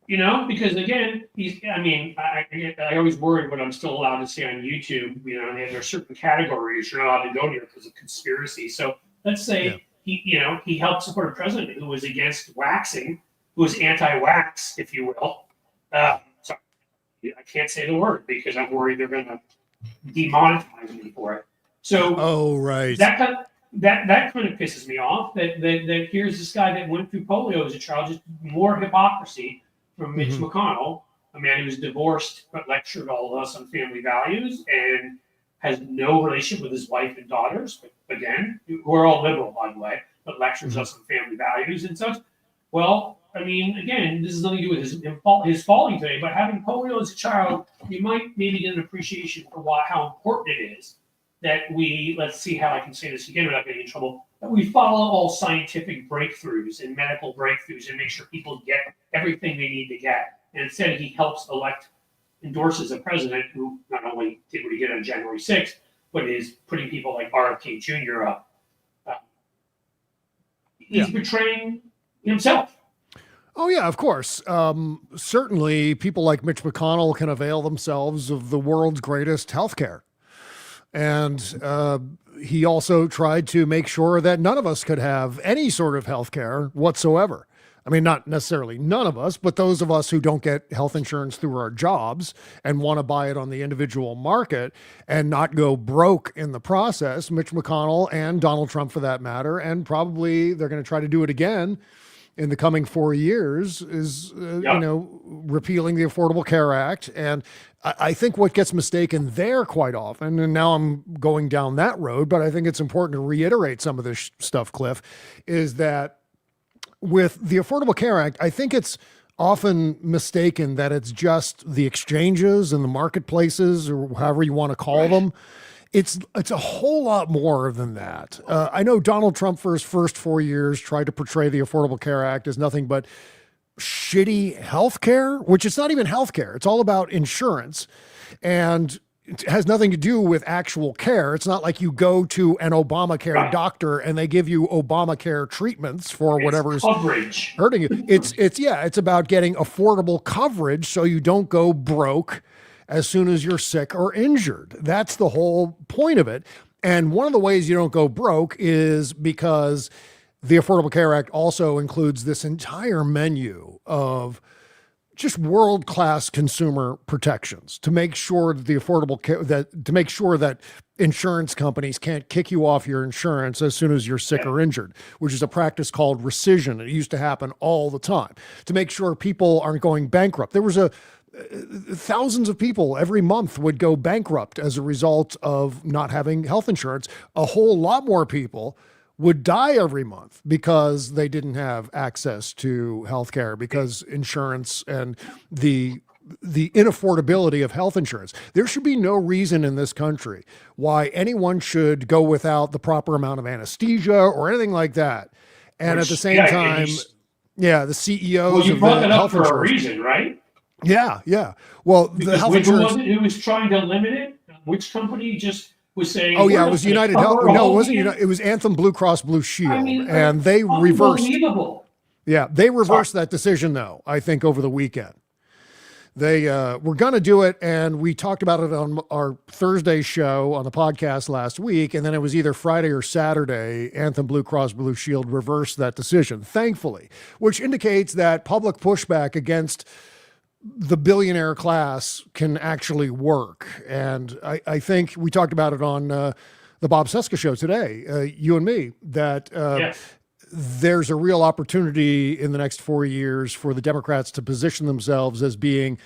S1: Because again, I always worry when I'm still allowed to say on YouTube, and there's certain categories you're not allowed to go near because of conspiracy. So let's say he helped support a president who was against waxing, who was anti-wax, if you will. Sorry, I can't say the word because I'm worried they're going to demonetize me for it. So,
S2: right.
S1: That kind of pisses me off. That here's this guy that went through polio as a child, just more hypocrisy from Mitch McConnell, a man who was divorced but lectured all of us on family values and has no relationship with his wife and daughters. But again, who are all liberal, by the way, but lectures us on family values and such. Well, again, this has nothing to do with his falling today, but having polio as a child, you might maybe get an appreciation for how important it is that let's see how I can say this again without getting in trouble, that we follow all scientific breakthroughs and medical breakthroughs and make sure people get everything they need to get. And instead, he helps endorses a president who not only did what he did on January 6th, but is putting people like RFK Jr. up. He's betraying himself.
S2: Oh, yeah, of course. Certainly, people like Mitch McConnell can avail themselves of the world's greatest healthcare. And he also tried to make sure that none of us could have any sort of health care whatsoever. Not necessarily none of us, but those of us who don't get health insurance through our jobs and want to buy it on the individual market and not go broke in the process. Mitch McConnell and Donald Trump, for that matter, and probably they're going to try to do it again in the coming 4 years, is, repealing the Affordable Care Act. And I think what gets mistaken there quite often, and now I'm going down that road, but I think it's important to reiterate some of this stuff, Cliff, is that with the Affordable Care Act, I think it's often mistaken that it's just the exchanges and the marketplaces, or however you want to call them. It's a whole lot more than that. I know Donald Trump for his first 4 years tried to portray the Affordable Care Act as nothing but shitty healthcare, which it's not even healthcare. It's all about insurance, and it has nothing to do with actual care. It's not like you go to an Obamacare doctor and they give you Obamacare treatments for whatever's
S1: coverage
S2: hurting you. It's about getting affordable coverage so you don't go broke as soon as you're sick or injured. That's the whole point of it. And one of the ways you don't go broke is because the Affordable Care Act also includes this entire menu of just world-class consumer protections to make sure that to make sure that insurance companies can't kick you off your insurance as soon as you're sick or injured, which is a practice called rescission. It used to happen all the time to make sure people aren't going bankrupt. There was thousands of people every month would go bankrupt as a result of not having health insurance. A whole lot more people would die every month because they didn't have access to healthcare, because insurance and the inaffordability of health insurance. There should be no reason in this country why anyone should go without the proper amount of anesthesia or anything like that. And at the same time, the CEOs
S1: you
S2: of
S1: brought
S2: the
S1: that
S2: health
S1: up for
S2: insurance,
S1: a reason, right?
S2: Yeah. Well, the health insurance.
S1: Who was trying to limit it? Which company just was saying?
S2: Oh yeah, it was United Health. No, it wasn't United. It was Anthem Blue Cross Blue Shield, and they reversed. Yeah, they reversed that decision though. I think over the weekend, they were going to do it, and we talked about it on our Thursday show on the podcast last week, and then it was either Friday or Saturday. Anthem Blue Cross Blue Shield reversed that decision, thankfully, which indicates that public pushback against the billionaire class can actually work. And I think we talked about it on the Bob Cesca show today, you and me, that there's a real opportunity in the next 4 years for the Democrats to position themselves as being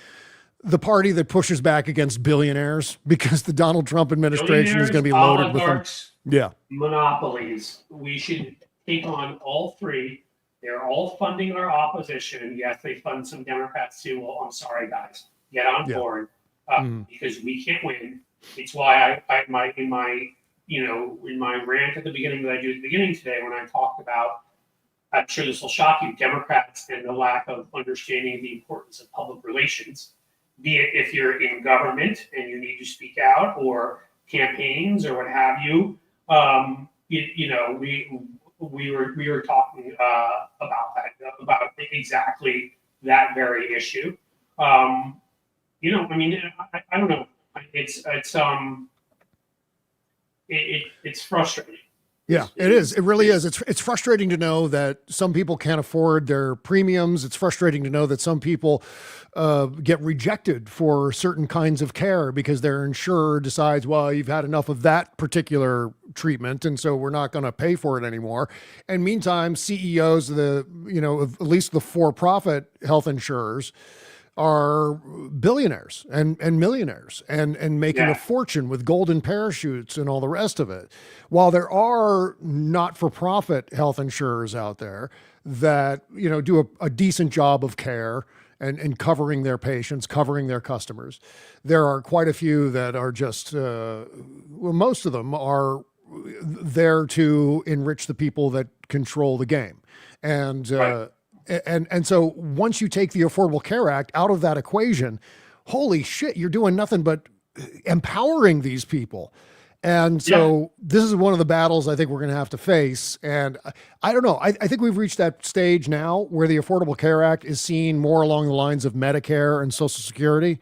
S2: the party that pushes back against billionaires, because the Donald Trump administration is going to be loaded with them. Yeah.
S1: Monopolies. We should take on all three. They're all funding our opposition. Yes, they fund some Democrats too. Well, I'm sorry, guys. Get on board. because we can't win. It's why in my rant at the beginning that I do at the beginning today, when I talked about, I'm sure this will shock you, Democrats and the lack of understanding the importance of public relations, be it if you're in government and you need to speak out, or campaigns or what have you. We were talking about exactly that very issue. I don't know. It's frustrating.
S2: Yeah, it is. It really is. It's frustrating to know that some people can't afford their premiums. It's frustrating to know that some people get rejected for certain kinds of care because their insurer decides, well, you've had enough of that particular treatment, and so we're not going to pay for it anymore. And meantime, CEOs of at least the for-profit health insurers are billionaires and millionaires and making a fortune with golden parachutes and all the rest of it. While there are not-for-profit health insurers out there that, do a decent job of care and covering their patients, covering their customers, there are quite a few that are just, most of them are there to enrich the people that control the game. And,
S1: Right.
S2: And so once you take the Affordable Care Act out of that equation, holy shit, you're doing nothing but empowering these people. And so this is one of the battles I think we're going to have to face. And I don't know. I think we've reached that stage now where the Affordable Care Act is seen more along the lines of Medicare and Social Security.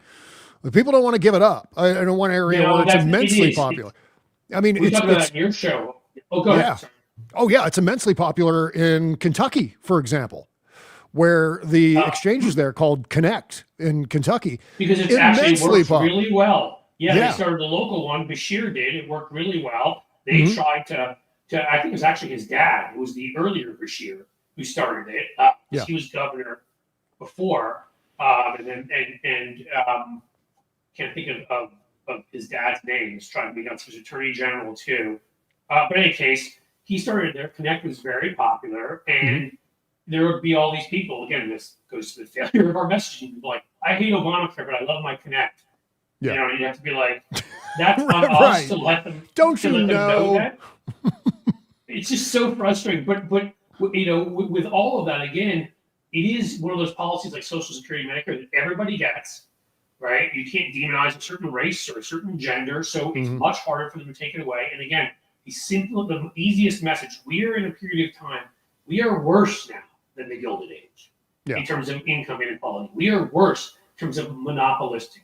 S2: But people don't want to give it up. I know one area where it's immensely popular. I mean,
S1: we talked about that in your show. Oh, go ahead. Sorry.
S2: Oh, yeah. It's immensely popular in Kentucky, for example, where the exchanges there called Connect in Kentucky.
S1: Because it actually works really well. They started the local one. Bashir did. It worked really well. They tried to, I think it was actually his dad. It was the earlier Bashir who started it. He was governor before. Can't think of his dad's name. He's trying to be on his attorney general too. But in any case, he started there. Connect was very popular. And there would be all these people. Again, this goes to the failure of our messaging. Like, I hate Obamacare, but I love my Connect.
S2: Yeah.
S1: You have to be like, that's on us to let them.
S2: Don't you know
S1: that. It's just so frustrating. But with all of that, again, it is one of those policies like Social Security, Medicare that everybody gets, right? You can't demonize a certain race or a certain gender, so it's much harder for them to take it away. And again, the easiest message: we are in a period of time. We are worse now than the Gilded Age in terms of income inequality. We are worse in terms of monopolistic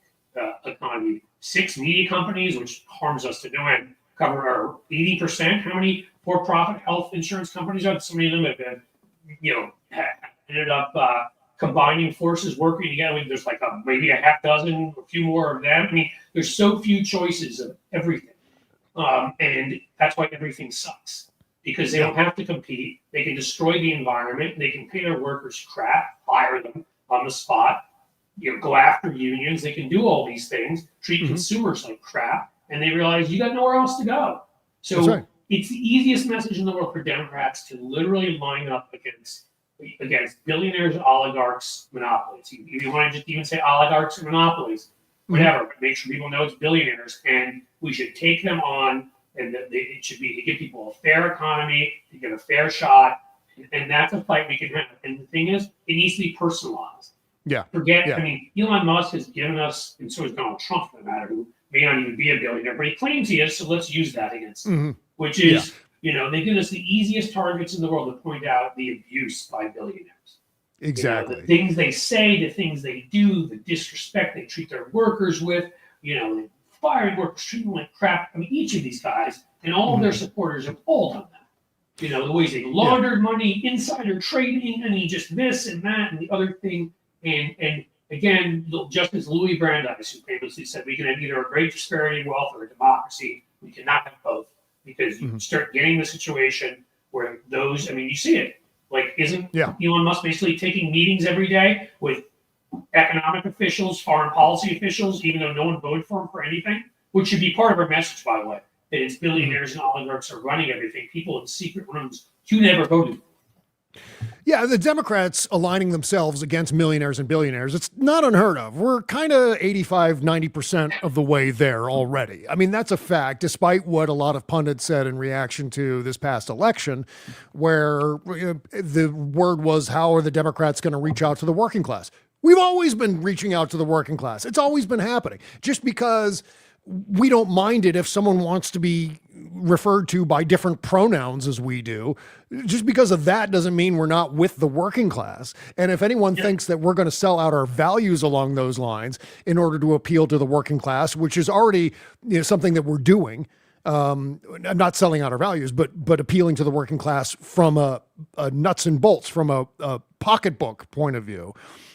S1: economy. 6 media companies, which harms us to no end, cover our 80%. How many for-profit health insurance companies are? So many of them have been, ended up combining forces, working together. There's like maybe a half dozen, a few more of them. I mean, there's so few choices of everything, and that's why everything sucks. Because they don't have to compete. They can destroy the environment. They can pay their workers crap, fire them on the spot, go after unions. They can do all these things, treat consumers like crap, and they realize you got nowhere else to go. So it's the easiest message in the world for Democrats to literally line up against billionaires, oligarchs, monopolies. If you want to just even say oligarchs and monopolies, whatever, but make sure people know it's billionaires, and we should take them on. And it should be to give people a fair economy, to get a fair shot, and that's a fight we can have. And the thing is, it needs to be personalized. I mean, Elon Musk has given us, and so has Donald Trump for that matter, who may not even be a billionaire, but he claims he is, so let's use that against him. Which is, they give us the easiest targets in the world to point out the abuse by billionaires.
S2: Exactly.
S1: The things they say, the things they do, the disrespect they treat their workers with, they fired workers, treating them like crap. I mean, each of these guys and all of their supporters have all done that. The ways they laundered money, insider trading, just this and that and the other thing. And again, Justice Louis Brandeis, who famously said, we can have either a great disparity of wealth or a democracy. We cannot have both, because you start getting the situation where those, you see it. Like, isn't Elon Musk basically taking meetings every day with economic officials, foreign policy officials, even though no one voted for him for anything, which should be part of our message, by the way, that it's billionaires and oligarchs are running everything, people in secret rooms who never voted.
S2: Yeah, the Democrats aligning themselves against millionaires and billionaires, it's not unheard of. We're kind of 85, 90% of the way there already. I mean, that's a fact, despite what a lot of pundits said in reaction to this past election, where the word was, how are the Democrats going to reach out to the working class? We've always been reaching out to the working class. It's always been happening. Just because we don't mind it if someone wants to be referred to by different pronouns as we do. Just because of that doesn't mean we're not with the working class. And if anyone thinks that we're going to sell out our values along those lines in order to appeal to the working class, which is already something that we're doing, not selling out our values, but appealing to the working class from a nuts and bolts, from a pocketbook point of view,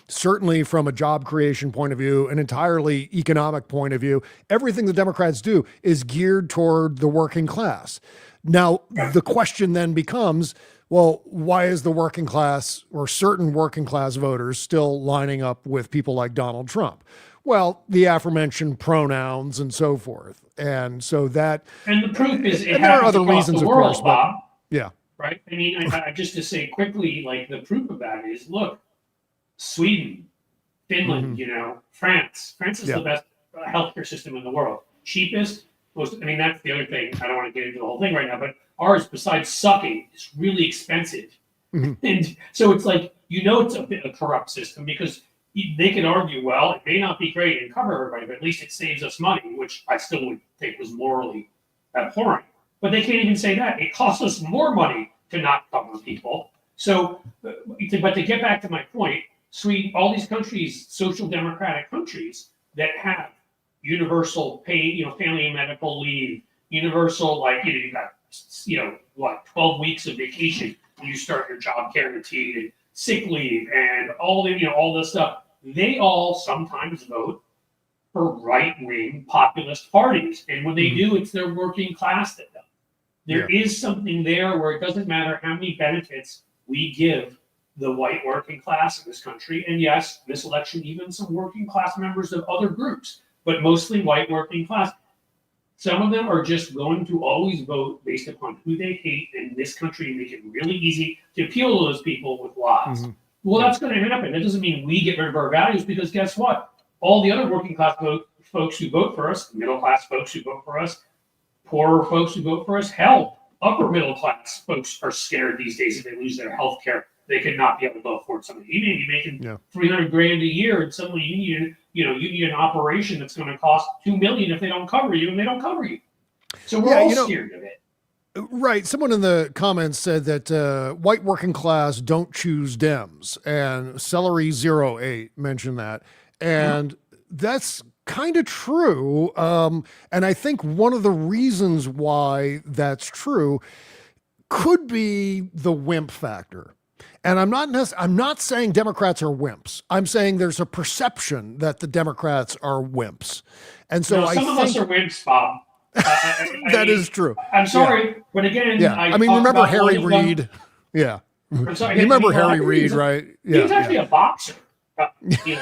S2: certainly from a job creation point of view, an entirely economic point of view, everything the Democrats do is geared toward the working class. Now, the question then becomes, well, why is the working class or certain working class voters still lining up with people like Donald Trump? Well, the aforementioned pronouns and so forth. And so that...
S1: And the proof is it
S2: there are
S1: happens
S2: other
S1: across
S2: reasons,
S1: the
S2: of
S1: world,
S2: course, but
S1: Bob.
S2: yeah.
S1: Right? I mean, just to say quickly, like the proof of that is, look, Sweden, Finland, France. France is the best healthcare system in the world. Cheapest, most, I mean, that's the other thing. I don't want to get into the whole thing right now, but ours, besides sucking, is really expensive. And so it's like, it's a bit of a corrupt system because they can argue, well, it may not be great and cover everybody, but at least it saves us money, which I still would think was morally abhorrent. But they can't even say that. It costs us more money to not cover people. So, but to get back to my point, Sweden, all these countries, social democratic countries that have universal pay, family and medical leave, universal, you got, 12 weeks of vacation when you start your job guaranteed, and sick leave, and all this stuff. They all sometimes vote for right-wing populist parties. And when they do, it's their working class that does. There is something there where it doesn't matter how many benefits we give the white working class in this country. And yes, this election, even some working class members of other groups, but mostly white working class. Some of them are just going to always vote based upon who they hate in this country and make it really easy to appeal to those people with lies. Well, that's going to happen. That doesn't mean we get rid of our values because guess what? All the other working class folks who vote for us, middle class folks who vote for us, poorer folks who vote for us, hell, upper middle class folks are scared these days if they lose their health care. They could not be able to afford something. You may be making $300,000 a year, and suddenly you need an operation that's going to cost $2 million if they don't cover you, and they don't cover you. So we're all scared of it.
S2: Right. Someone in the comments said that white working class don't choose Dems, and Celery08 mentioned that, and that's kind of true. And I think one of the reasons why that's true could be the wimp factor. And I'm not saying Democrats are wimps. I'm saying there's a perception that the Democrats are wimps. And so
S1: some of us are wimps, Bob.
S2: That is true.
S1: I'm sorry, but again,
S2: remember Harry Reid? Yeah.
S1: I'm sorry,
S2: you remember Harry Reid, right?
S1: He was actually a boxer.
S2: He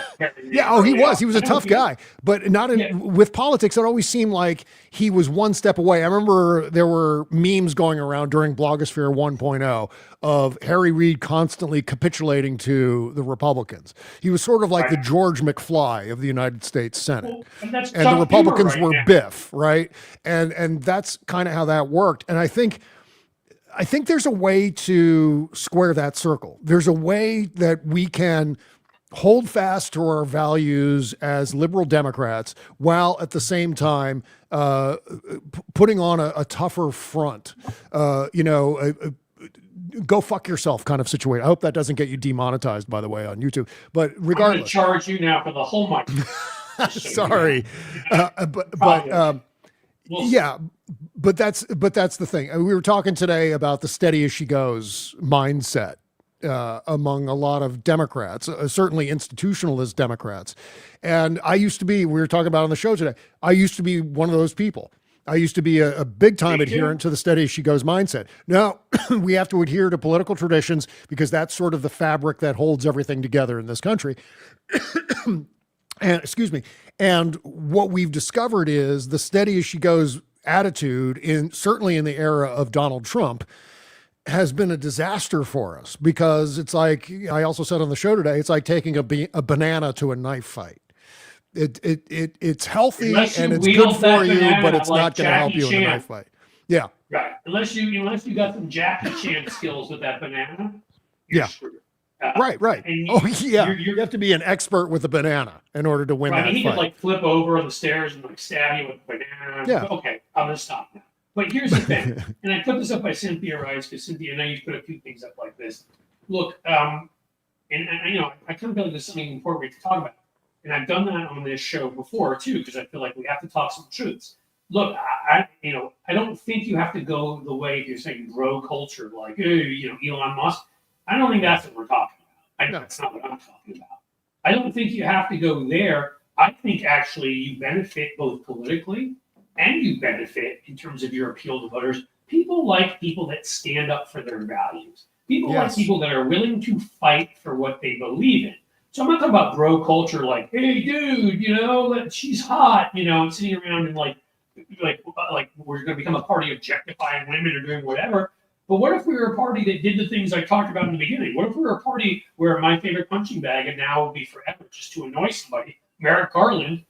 S2: was. He was a tough guy, but not with politics. It always seemed like he was one step away. I remember there were memes going around during Blogosphere 1.0 of Harry Reid constantly capitulating to the Republicans. He was sort of like the George McFly of the United States Senate, and the Republicans were Biff, right? And that's kind of how that worked. And I think there's a way to square that circle. There's a way that we can hold fast to our values as liberal Democrats while at the same time putting on a tougher front, go fuck yourself kind of situation. I hope that doesn't get you demonetized, by the way, on YouTube. But regardless, I'm
S1: going to charge you now for the whole month.
S2: Sorry, but that's the thing. We were talking today about the steady as she goes mindset among a lot of Democrats, certainly institutionalist Democrats. And we were talking about on the show today, I used to be one of those people. I used to be a big time adherent to the steady as she goes mindset. Now we have to adhere to political traditions because that's sort of the fabric that holds everything together in this country. And what we've discovered is the steady as she goes attitude certainly in the era of Donald Trump has been a disaster for us because it's like I also said on the show today, it's like taking a banana to a knife fight. It's healthy
S1: Unless
S2: and
S1: you
S2: it's good
S1: wield
S2: for
S1: that
S2: you, but
S1: banana
S2: it's
S1: like
S2: not going to help
S1: Jackie
S2: you in the
S1: Chan.
S2: knife fight. Yeah.
S1: Right. Unless you got some Jackie Chan skills with that banana, you're
S2: Yeah.
S1: screwed.
S2: Right.
S1: And
S2: Oh yeah.
S1: you're
S2: You have to be an expert with a banana in order to win
S1: right.
S2: that
S1: He could
S2: fight.
S1: like flip over on the stairs and like stab you with a banana.
S2: Yeah.
S1: Okay, I'm gonna stop now. But here's the thing, and I put this up by Cynthia Rice because Cynthia, I know you put a few things up like this. Look, and you know, I kind of feel like there's something important to talk about, and I've done that on this show before too because I feel like we have to talk some truths. Look, I don't think you have to go the way you're saying grow culture, like Elon Musk. I don't think that's what we're talking about.
S2: No.
S1: That's not what I'm talking about. I don't think you have to go there. I think actually you benefit both politically and you benefit in terms of your appeal to voters. People like people that stand up for their values. People like
S2: Yes.
S1: people that are willing to fight for what they believe in. So I'm not talking about bro culture, like, hey, dude, she's hot, and sitting around and like we're going to become a party objectifying women or doing whatever. But what if we were a party that did the things I talked about in the beginning? What if we were a party where my favorite punching bag and now will be forever just to annoy somebody, Merrick Garland?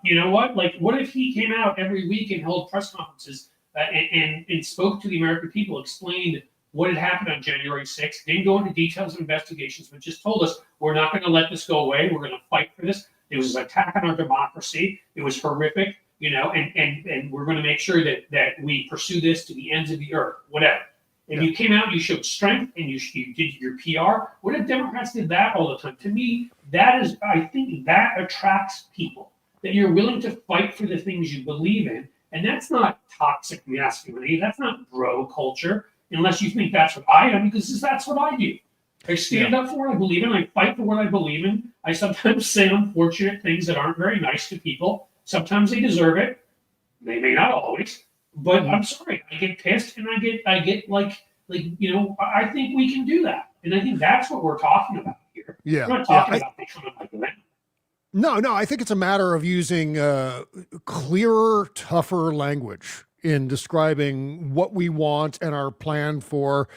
S1: You know what? Like, what if he came out every week and held press conferences and spoke to the American people, explained what had happened on January 6th, didn't go into details of investigations, but just told us we're not going to let this go away. We're going to fight for this. It was an attack on our democracy. It was horrific, and we're going to make sure that we pursue this to the ends of the earth, whatever. And you came out, you showed strength, and you did your PR. What if Democrats did that all the time? To me, I think that attracts people, that you're willing to fight for the things you believe in. And that's not toxic masculinity. That's not bro culture, unless you think that's what I am, because that's what I do. I stand up for what I believe in. I fight for what I believe in. I sometimes say unfortunate things that aren't very nice to people. Sometimes they deserve it. They may not always. But I'm sorry, I get pissed and I get like I think we can do that, and I think that's what we're talking about here.
S2: Yeah,
S1: we're not talking about becoming like them.
S2: No, I think it's a matter of using clearer, tougher language in describing what we want and our plan for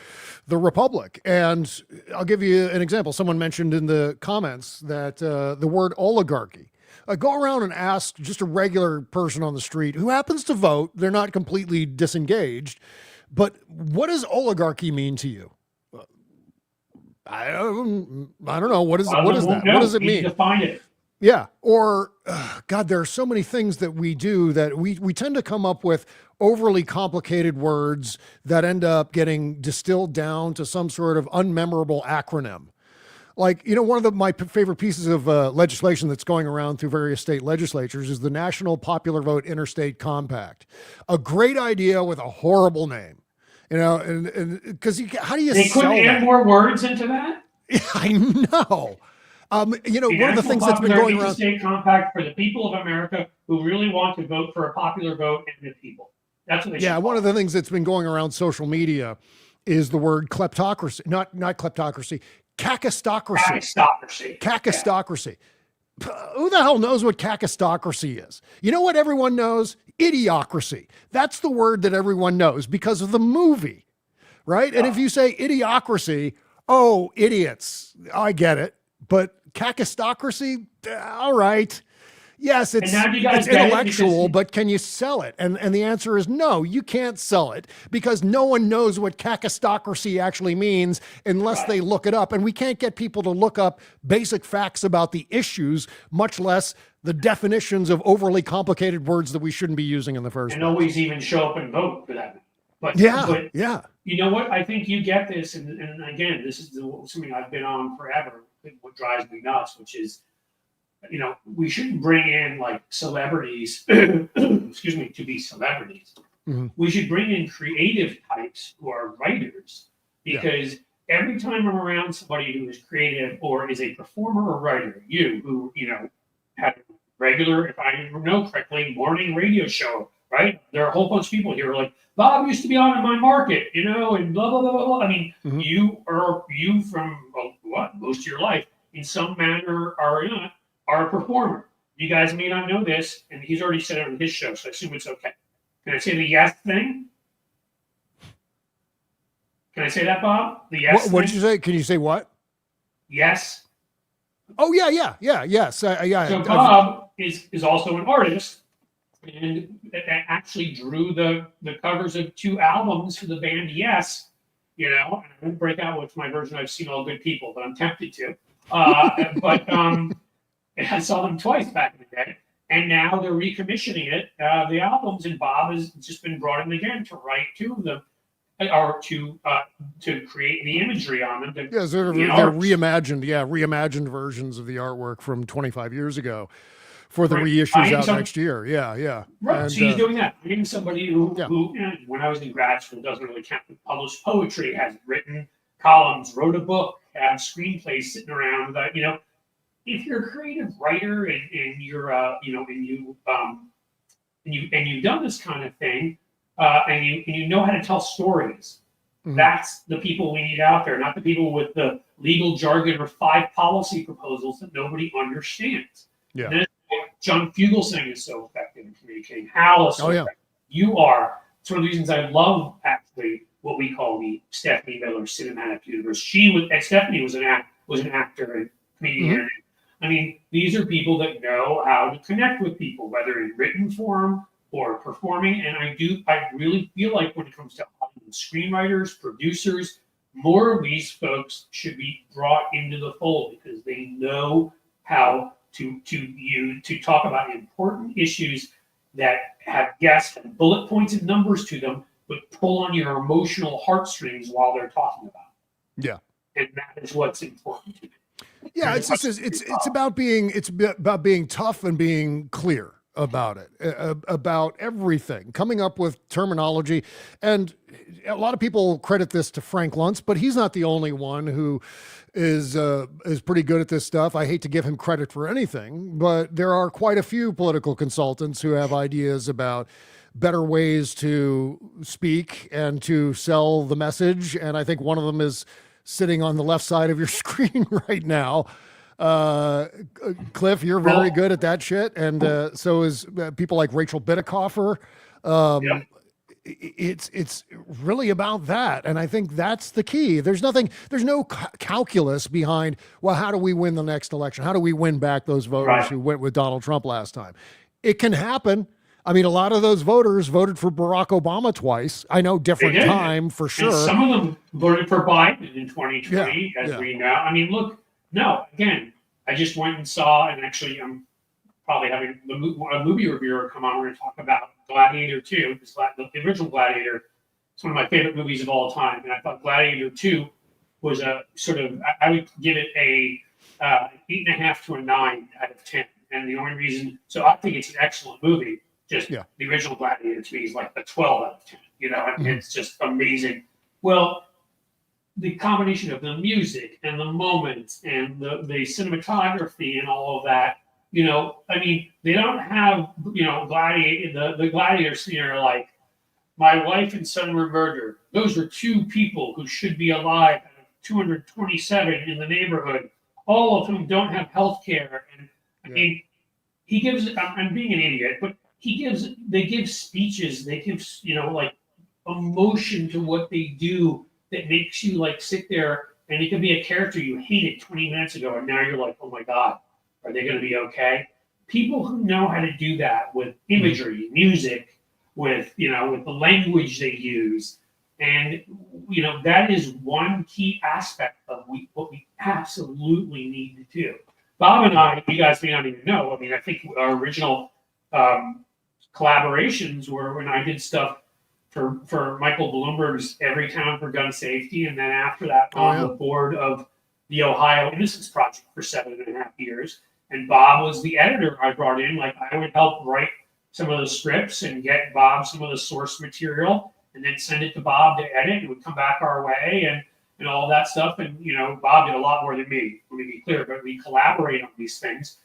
S2: the republic. And I'll give you an example. Someone mentioned in the comments that the word oligarchy. Go around and ask just a regular person on the street who happens to vote. They're not completely disengaged, but what does oligarchy mean to you? I don't know. What is that? What does it mean?
S1: Define it.
S2: Yeah. Or, God, there are so many things that we do that we tend to come up with overly complicated words that end up getting distilled down to some sort of unmemorable acronym. Like, one of my favorite pieces of legislation that's going around through various state legislatures is the National Popular Vote Interstate Compact. A great idea with a horrible name, and because how do you
S1: they
S2: sell
S1: couldn't add more words into that?
S2: I know. One of the things that's been going around.
S1: State compact for the people of America who really want to vote for a popular vote and the people. That's what they should
S2: one of the things that's been going around social media is the word kleptocracy, not kleptocracy, Kakistocracy. Kakistocracy. Who the hell knows what kakistocracy is? You know what everyone knows? Idiocracy. That's the word that everyone knows because of the movie, right? And if you say idiocracy, oh, idiots, I get it. But kakistocracy, all right. Yes, it's intellectual, but can you sell it? And the answer is no, you can't sell it because no one knows what kakistocracy actually means unless they look it up. And we can't get people to look up basic facts about the issues, much less the definitions of overly complicated words that we shouldn't be using in the first place.
S1: And always even show up and vote for that. But you know what? I think you get this. And again, this is something I've been on forever. What drives me nuts, which is, we shouldn't bring in like celebrities, excuse me, to be celebrities. Mm-hmm. We should bring in creative types who are writers, because every time I'm around somebody who is creative or is a performer or writer, who had a regular, if I remember correctly, morning radio show, right? There are a whole bunch of people here who are like, Bob used to be on in my market, and blah, blah, blah, blah, blah. I mean, you from most of your life in some manner are a performer. You guys may not know this, and he's already said it on his show, so I assume it's okay. Can I say the yes thing? Can I say that, Bob? The yes.
S2: What did
S1: thing?
S2: you say? Can you say what?
S1: Yes.
S2: Oh yeah, yes, yeah.
S1: So Bob is also an artist, and actually drew the covers of 2 albums for the band Yes. You know, and I won't break out with my version. I've seen All Good People, but I'm tempted to. But I saw them twice back in the day, and now they're recommissioning it, the albums, and Bob has just been brought in again to write 2 of them, or to create the imagery on them.
S2: Yeah, sort of, they're reimagined versions of the artwork from 25 years ago for the reissues out next year. Yeah.
S1: Right.
S2: And,
S1: so he's doing that. Being somebody who,
S2: Yeah.
S1: when I was in grad school, doesn't really count, published poetry, has written columns, wrote a book, had screenplays sitting around. You know, if you're a creative writer and you're, and you've done this kind of thing, and you know how to tell stories,
S2: Mhm.
S1: that's the people we need out there, not the people with the legal jargon or 5 policy proposals that nobody understands.
S2: Yeah.
S1: And then John Fugelsang is so effective in communicating. Hal is so effective. You are. It's one of the reasons I love actually what we call the Stephanie Miller Cinematic Universe. Stephanie was an actor and comedian.
S2: Mhm.
S1: I mean, these are people that know how to connect with people, whether in written form or performing. And I really feel like when it comes to Hollywood screenwriters, producers, more of these folks should be brought into the fold because they know how to talk about important issues that have and bullet points and numbers to them, but pull on your emotional heartstrings while they're talking about it.
S2: Yeah.
S1: And that is what's important to me.
S2: Yeah, it's about being tough and being clear about it, about everything, coming up with terminology. And a lot of people credit this to Frank Luntz, but he's not the only one who is pretty good at this stuff. I hate to give him credit for anything, but there are quite a few political consultants who have ideas about better ways to speak and to sell the message. And I think one of them is sitting on the left side of your screen right now. Cliff, you're very good at that shit. And so is people like Rachel Bidikofer. It's really about that. And I think that's the key. There's no calculus behind, well, how do we win the next election? How do we win back those voters who went with Donald Trump last time? It can happen. I mean, a lot of those voters voted for Barack Obama twice. I know different time for sure.
S1: And some of them voted for Biden in 2020, we know. I mean, look, again, I just went and saw, and actually I'm probably having a movie reviewer come on. We're going to talk about Gladiator 2, the original Gladiator. It's one of my favorite movies of all time. And I thought Gladiator 2 was a sort of, I would give it a 8.5 to a 9 out of 10. And the only reason, so I think it's an excellent movie. Just the original Gladiator to me is like a 12 out of 10. You know, I mean, it's just amazing. Well, the combination of the music and the moments and the cinematography and all of that, you know, I mean, they don't have, you know, the gladiator scene are like, my wife and son were murdered. Those were 2 people who should be alive out of 227 in the neighborhood, all of whom don't have health care. And I mean, he gives, I'm being an idiot, but they give speeches, they give, you know, like emotion to what they do that makes you like sit there, and it could be a character you hated 20 minutes ago, and now you're like, oh my God, are they going to be okay? People who know how to do that with imagery, music, with, you know, with the language they use. And, you know, that is one key aspect of what we absolutely need to do. Bob and I, you guys may not even know, I mean, I think our original collaborations were when I did stuff for Michael Bloomberg's Every Town for Gun Safety, and then after that on the board of the Ohio Innocence Project for 7.5 years. And Bob was the editor I brought in. Like, I would help write some of the scripts and get Bob some of the source material, and then send it to Bob to edit. It would come back our way and all that stuff. And, you know, Bob did a lot more than me, let me be clear, but we collaborate on these things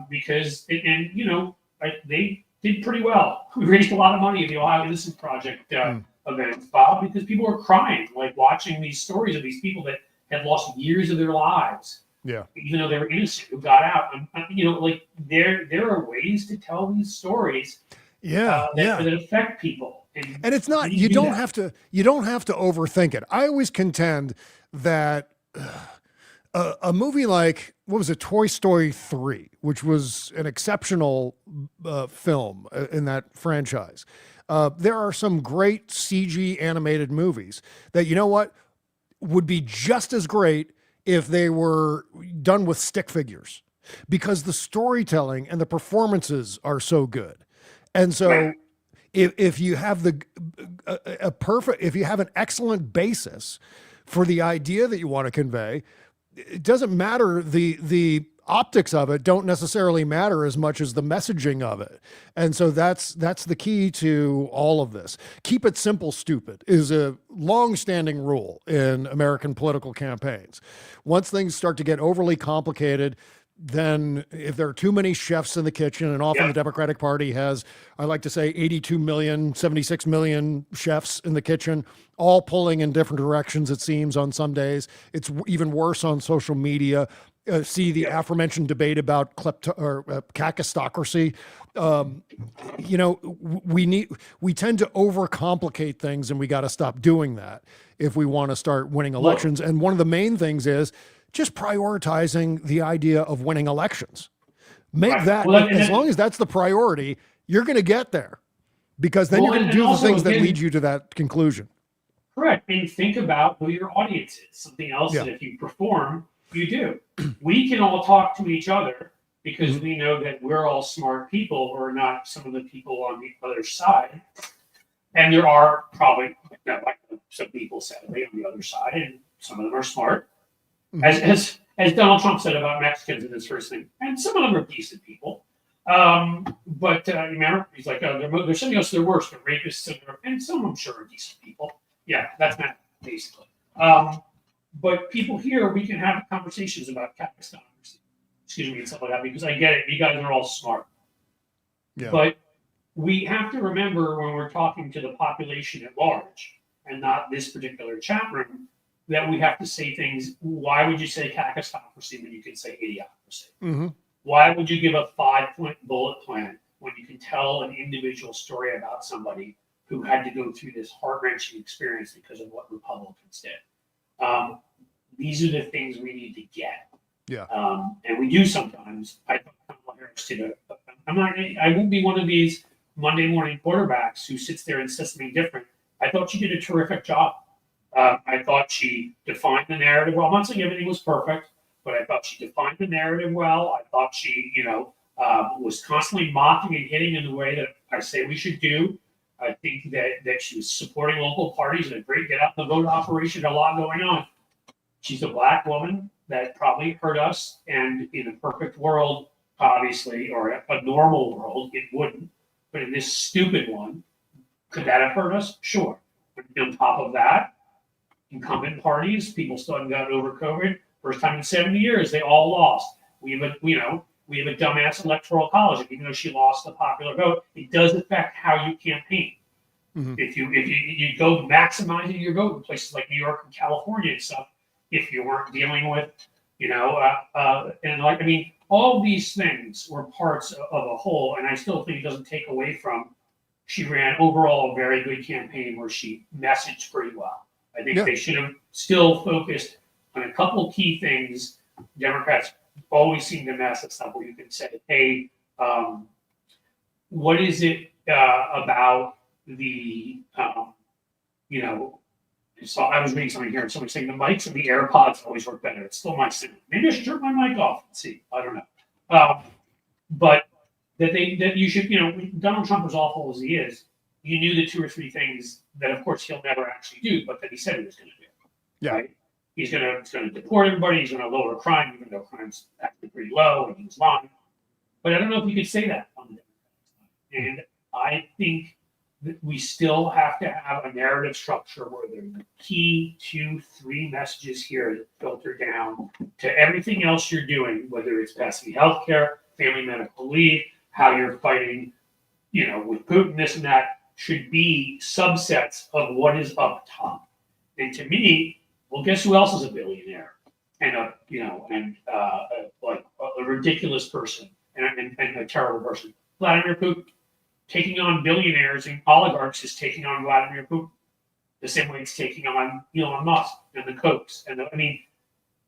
S1: because, you know, they did pretty well. We raised a lot of money at the Ohio Innocence Project events, Bob, because people were crying, like watching these stories of these people that had lost years of their lives.
S2: Yeah.
S1: Even though they were innocent, who got out. You know, like there are ways to tell these stories that affect people.
S2: And it's not, you don't have to overthink it. I always contend that a movie like, what was it, Toy Story 3, which was an exceptional film in that franchise. There are some great CG animated movies that, you know what, would be just as great if they were done with stick figures, because the storytelling and the performances are so good. And so
S1: Right.
S2: if you have if you have an excellent basis for the idea that you want to convey, it doesn't matter, the optics of it don't necessarily matter as much as the messaging of it. And so that's the key to all of this. Keep it simple, stupid is a long-standing rule in American political campaigns. Once things start to get overly complicated, then if there are too many chefs in the kitchen, and often the Democratic Party has, I like to say, 82 million, 76 million chefs in the kitchen, all pulling in different directions, it seems, on some days. It's even worse on social media. See the aforementioned debate about kakistocracy. You know, we tend to overcomplicate things, and we got to stop doing that if we want to start winning elections. And one of the main things is just prioritizing the idea of winning elections. Make that, as long as that's the priority, you're going to get there, because then you're going to do the things that lead you to that conclusion.
S1: Correct. And think about who your audience is. Something else that if you perform, you do. We can all talk to each other because we know that we're all smart people, or not some of the people on the other side. And there are probably, like some people sadly on the other side, and some of them are smart. As Donald Trump said about Mexicans in his first thing, and some of them are decent people. But remember, he's like, they're sending us their worst, they're rapists, and some of them sure are decent people. Yeah, that's Matt, basically. But people here, we can have conversations about Pakistan, and stuff like that, because I get it. You guys are all smart. Yeah. But we have to remember, when we're talking to the population at large, and not this particular chat room, that we have to say things. Why would you say kakistocracy when you can say idiocracy? Why would you give a 5-point bullet plan when you can tell an individual story about somebody who had to go through this heart-wrenching experience because of what Republicans did? These are the things we need to get. Yeah. And we do sometimes. I won't be one of these Monday morning quarterbacks who sits there and says something different. I thought she did a terrific job. I thought she defined the narrative well. I'm not saying everything was perfect, but I thought she defined the narrative well. I thought she, was constantly mocking and hitting in the way that I say we should do. I think that she was supporting local parties and a great get out the vote operation, a lot going on. She's a Black woman that probably hurt us, and in a perfect world, obviously, or a normal world, it wouldn't. But in this stupid one, could that have hurt us? Sure. But on top of that, incumbent parties, people still haven't gotten over COVID. First time in 70 years, they all lost. We have a dumbass electoral college. And even though she lost the popular vote, it does affect how you campaign. If you go maximizing your vote in places like New York and California and stuff, if you weren't dealing with, all these things were parts of a whole. And I still think it doesn't take away from, she ran overall a very good campaign where she messaged pretty well. I think they should have still focused on a couple key things. Democrats always seem to mess this up, where you can say, hey, what is it about the, so I was reading something here, and somebody saying the mics and the AirPods always work better. It's still my signal. Maybe I should turn my mic off and see. I don't know. But that you should, Donald Trump, as awful as he is, you knew the 2 or 3 things that, of course, he'll never actually do, but that he said he was going to do. Yeah. Right? He's going to deport everybody. He's going to lower crime, even though crime's actually pretty low, and he was lying. But I don't know if you could say that on the Democratic side. And I think that we still have to have a narrative structure where there are key 2, 3 messages here that filter down to everything else you're doing, whether it's passing healthcare, family medical leave, how you're fighting, with Putin, this and that, should be subsets of what is up top. And to me, well, guess who else is a billionaire and a ridiculous person and a terrible person? Vladimir Putin. taking on billionaires and oligarchs is taking on Vladimir Putin. The same way it's taking on Elon Musk and the Kochs. And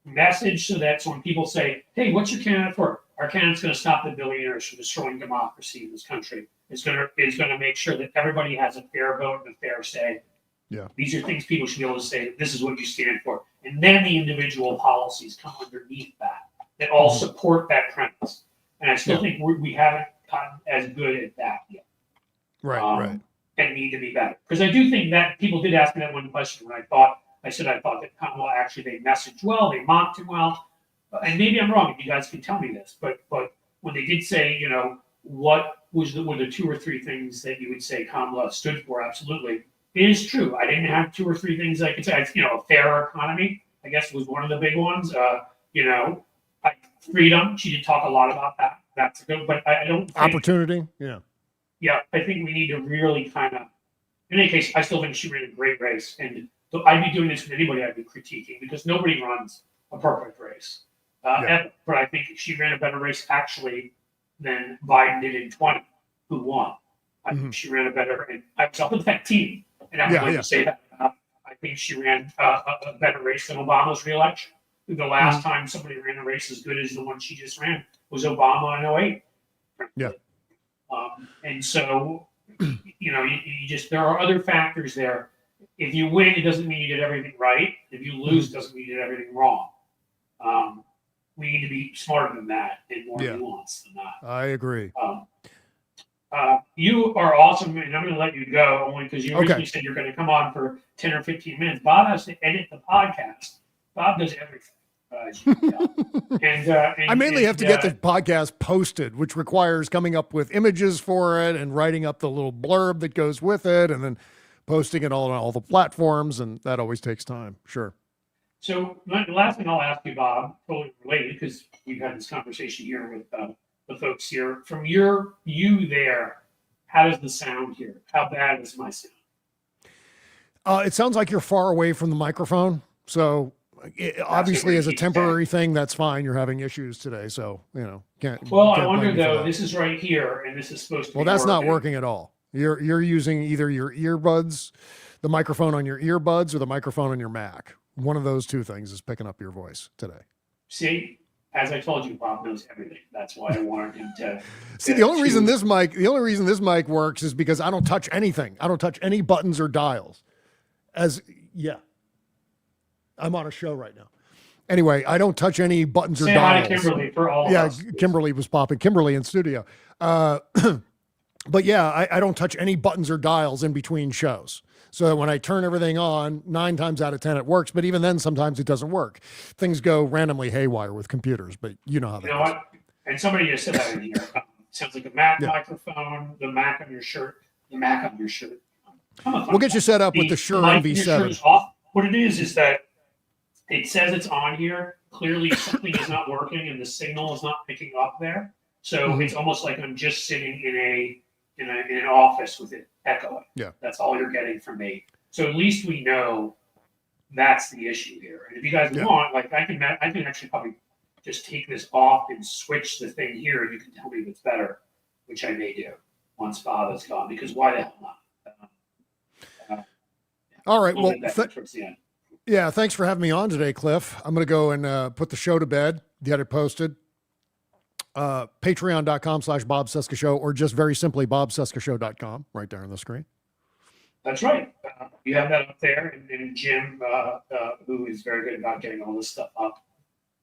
S1: message so that so when people say, hey, what's your candidate for? Our candidate's going to stop the billionaires from destroying democracy in this country. It's going to make sure that everybody has a fair vote and a fair say.
S2: Yeah.
S1: These are things people should be able to say, this is what you stand for. And then the individual policies come underneath that all support that premise. And I still think we haven't gotten as good at that yet.
S2: Right.
S1: And need to be better. Because I do think that people did ask me that one question when I thought that Kamala actually they messaged well, they mocked him well. And maybe I'm wrong, you guys can tell me this, but when they did say, what were the 2 or 3 things that you would say Kamala stood for? Absolutely. It is true. I didn't have 2 or 3 things I could say. A fairer economy, I guess, was one of the big ones. Freedom. She did talk a lot about that. That's good, but I don't think,
S2: opportunity. Yeah.
S1: Yeah, I think we need to really kind of. In any case, I still think she ran a great race, and I'd be doing this with anybody I'd be critiquing because nobody runs a perfect race. Ever. But I think she ran a better race actually than Biden did in 20, who won. I think she ran a better, and I was up with that team, and I'm going to say that. I think she ran a better race than Obama's reelection. The last time somebody ran a race as good as the one she just ran was Obama in 08.
S2: Yeah.
S1: And so, you just, there are other factors there. If you win, it doesn't mean you did everything right. If you lose, it doesn't mean you did everything wrong. We need to be smarter than that and more nuanced than that.
S2: I agree.
S1: You are awesome, and I'm going to let you go only because you originally said you're going to come on for 10 or 15 minutes. Bob has to edit the podcast. Bob does everything. I
S2: mainly have to get the podcast posted, which requires coming up with images for it and writing up the little blurb that goes with it and then posting it all on all the platforms. And that always takes time. Sure.
S1: So the last thing I'll ask you, Bob, totally related, because we've had this conversation here with the folks here. From you there, how does the sound here? How bad is my sound?
S2: It sounds like you're far away from the microphone. So obviously as a temporary thing, that's fine. You're having issues today. So, can't.
S1: Well, I wonder though, this is right here and this is supposed to be.
S2: Well, that's not working at all. You're using either your earbuds, the microphone on your earbuds or the microphone on your Mac. One of those 2 things is picking up your voice today.
S1: See, as I told you, Bob knows everything. That's why I wanted him to.
S2: See, the only reason this mic works is because I don't touch anything. I don't touch any buttons or dials. I'm on a show right now. Anyway, I don't touch any buttons or dials.
S1: Say hi to Kimberly for all of us.
S2: Yeah, Kimberly was popping. Kimberly in studio. But yeah, I don't touch any buttons or dials in between shows. So that when I turn everything on, 9 times out of 10 it works. But even then, sometimes it doesn't work. Things go randomly haywire with computers, but you know how that goes.
S1: What? And somebody just said that in here. Sounds like a Mac microphone, the Mac on your shirt, the Mac on your shirt.
S2: We'll get you set up with the Shure MV7.
S1: What it is that it says it's on here. Clearly something is not working and the signal is not picking up there. So it's almost like I'm just sitting in an office with it echoing.
S2: Yeah.
S1: That's all you're getting from me. So at least we know that's the issue here. And if you guys want, I can actually probably just take this off and switch the thing here and you can tell me if it's better, which I may do once Bob is gone, because why the hell not?
S2: All right. Well,
S1: towards the end.
S2: Yeah, thanks for having me on today, Cliff. I'm going to go and put the show to bed, get it posted. Patreon.com/Bob Cesca Show, or just very simply BobCescaShow.com right there on the screen.
S1: That's right. You have that up there, and Jim, who is very good about getting all this stuff up,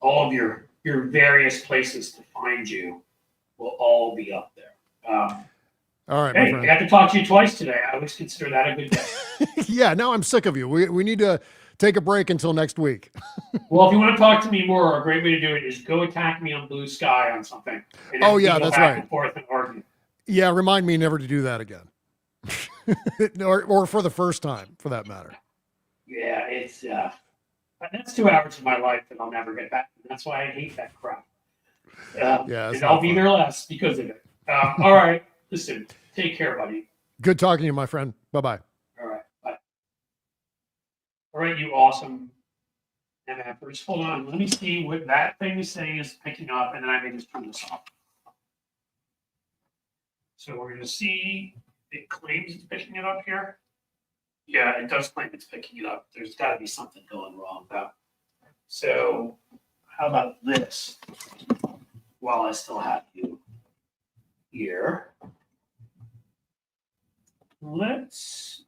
S1: all of your various places to find you will all be up there.
S2: All right,
S1: hey, I got to talk to you twice today. I always consider that a good day.
S2: Yeah, now I'm sick of you. We need to take a break until next week.
S1: Well, if you want to talk to me more, a great way to do it is go attack me on Blue Sky on something.
S2: Oh, yeah, that's right.
S1: And forth and argue.
S2: Yeah, remind me never to do that again. or for the first time, for that matter.
S1: Yeah, it's that's 2 hours of my life that I'll never get back. That's why I hate that crap. And I'll be there less because of it. All right, listen, take care, buddy.
S2: Good talking to you, my friend. Bye-bye.
S1: All right, bye. All right, you awesome MFers. Hold on, let me see what that thing is saying is picking up, and then I may just turn this off. So we're gonna see, it claims it's picking it up here. Yeah, it does claim it's picking it up. There's gotta be something going wrong though. So how about this? While I still have you here, let's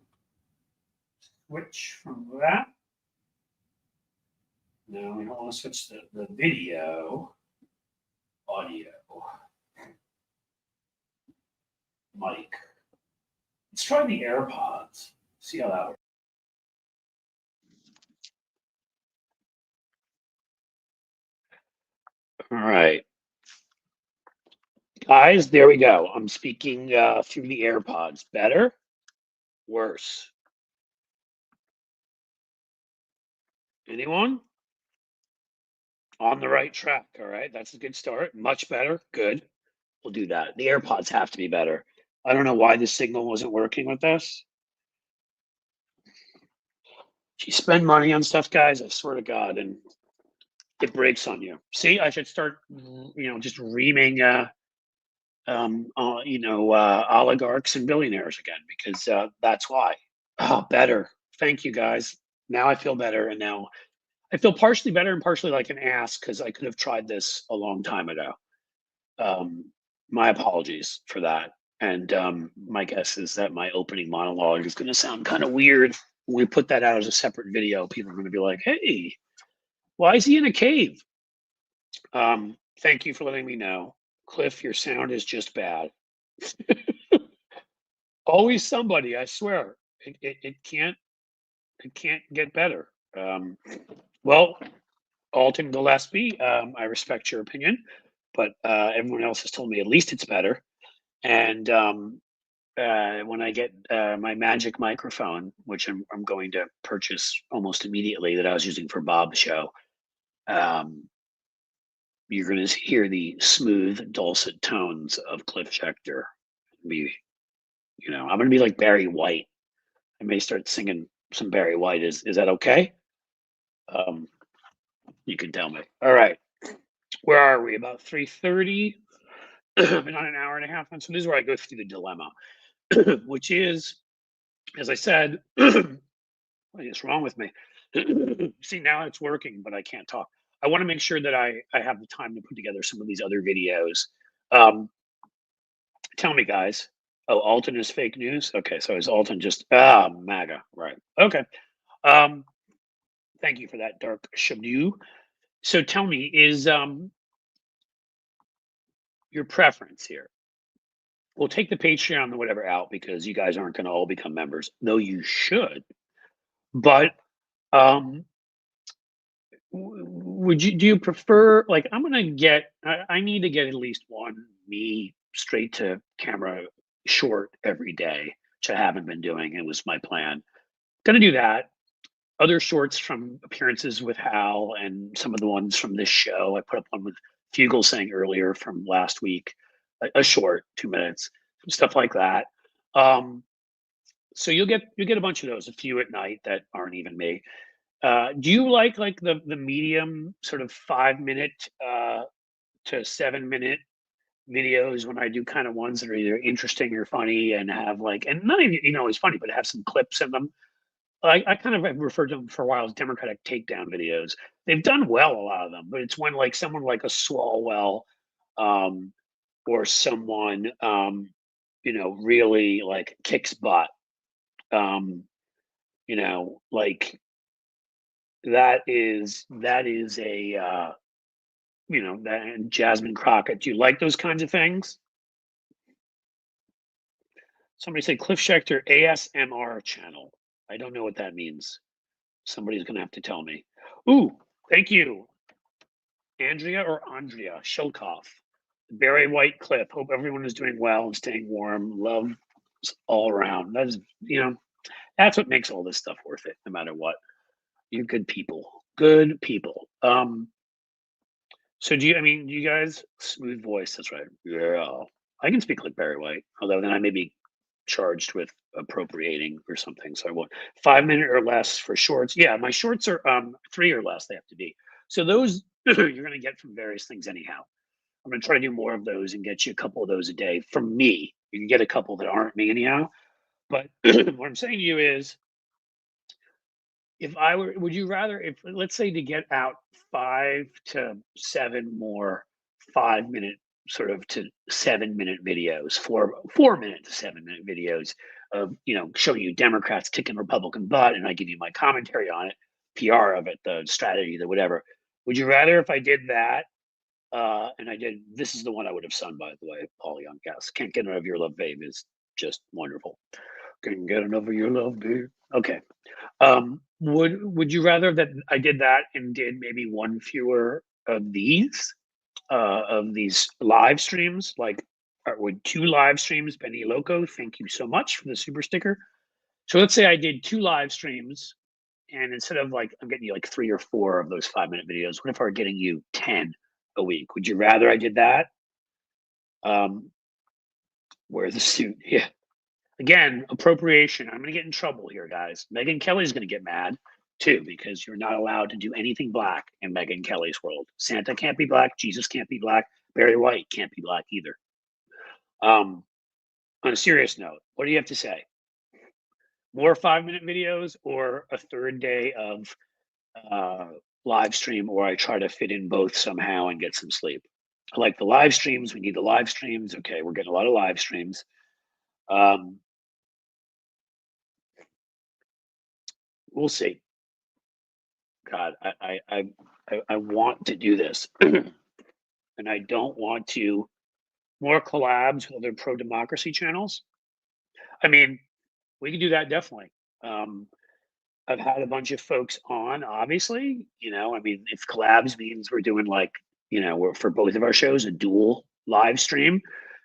S1: switch from that. No, we don't want to switch the video, audio, mic. Let's try the AirPods. See how that works. All right. Guys, there we go. I'm speaking through the AirPods. Better? Worse? Anyone? On the right track. All right. That's a good start. Much better. Good. We'll do that. The AirPods have to be better. I don't know why the signal wasn't working with this. If you spend money on stuff, guys, I swear to God, and it breaks on you. See, I should start, just reaming, oligarchs and billionaires again, because that's why. Oh, better. Thank you, guys. Now I feel better, and now I feel partially better and partially like an ass because I could have tried this a long time ago. My apologies for that. And my guess is that my opening monologue is going to sound kind of weird. When we put that out as a separate video, people are going to be like, hey, why is he in a cave? Thank you for letting me know. Cliff, your sound is just bad. Always somebody, I swear. It can't get better. Well, Alton Gillespie, I respect your opinion, but everyone else has told me at least it's better. And when I get my magic microphone, which I'm going to purchase almost immediately, that I was using for Bob's show, you're going to hear the smooth, dulcet tones of Cliff Schechter. I'm going to be like Barry White. I may start singing some Barry White. Is that okay? You can tell me. All right. Where are we? About 3:30. Been on an hour and a half. And so this is where I go through the dilemma, which is, as I said, what is wrong with me? See, now it's working, but I can't talk. I want to make sure that I have the time to put together some of these other videos. Tell me, guys. Oh, Alton is fake news? Okay, so is Alton just MAGA? Right. Okay. Thank you for that, Dark Shabu. So tell me, is your preference here? We'll take the Patreon or whatever out because you guys aren't going to all become members, though you should. But do you prefer, like, I need to get at least one me straight to camera short every day, which I haven't been doing. It was my plan. Gonna do that. Other shorts from appearances with Hal and some of the ones from this show. I put up one with Fugel saying earlier from last week, a short, 2 minutes, some stuff like that. So you'll get a bunch of those, a few at night that aren't even me. Do you like the medium sort of 5-minute to 7-minute videos when I do kind of ones that are either interesting or funny and have and not even always funny, but have some clips in them? I kind of have referred to them for a while as Democratic takedown videos. They've done well, a lot of them, but it's when someone like a Swalwell or someone really kicks butt. That is a that and Jasmine Crockett. Do you like those kinds of things? Somebody say Cliff Schechter ASMR channel. I don't know what that means. Somebody's gonna have to tell me. Ooh, thank you, Andrea Shilkoff. Barry White Cliff. Hope everyone is doing well and staying warm. Love all around. That's what makes all this stuff worth it, no matter what. You're good people. Good people. So do you guys, smooth voice, that's right. Yeah. I can speak like Barry White, although then I may be charged with appropriating or something. So I won't. 5-minute or less for shorts. Yeah, my shorts are 3 or less, they have to be. So those you're gonna get from various things anyhow. I'm gonna try to do more of those and get you a couple of those a day from me.
S3: You can get a couple that aren't me anyhow. But what I'm saying to you is, if I were, would you rather, if let's say to get out 5 to 7 more 5 minute sort of to 7 minute videos, 4 minute to 7 minute videos of, showing you Democrats kicking Republican butt, and I give you my commentary on it, PR of it, the strategy, the whatever. Would you rather if I did that? And I did. This is the one I would have sung, by the way. Paul Young, yes. Can't get enough of your love, babe is just wonderful. Can't get enough of your love, babe. Okay. Would you rather that I did that and did maybe one fewer of these live streams? Like, or would 2 live streams, Benny Loco? Thank you so much for the super sticker. So let's say I did 2 live streams, and instead of like I'm getting you like 3 or 4 of those 5 minute videos, what if I were getting you 10 a week? Would you rather I did that? Wear the suit. Yeah. Again, appropriation. I'm going to get in trouble here, guys. Megyn Kelly's going to get mad too, because you're not allowed to do anything black in Megyn Kelly's world. Santa can't be black. Jesus can't be black. Barry White can't be black either. On a serious note, what do you have to say? More 5 minute videos or a third day of live stream, or I try to fit in both somehow and get some sleep? I like the live streams. We need the live streams. Okay, we're getting a lot of live streams. We'll see. God, I want to do this, and I don't want to more collabs with other pro democracy channels. I mean, we can do that definitely. I've had a bunch of folks on, obviously. I mean, if collabs means we're doing like, we're for both of our shows a dual live stream,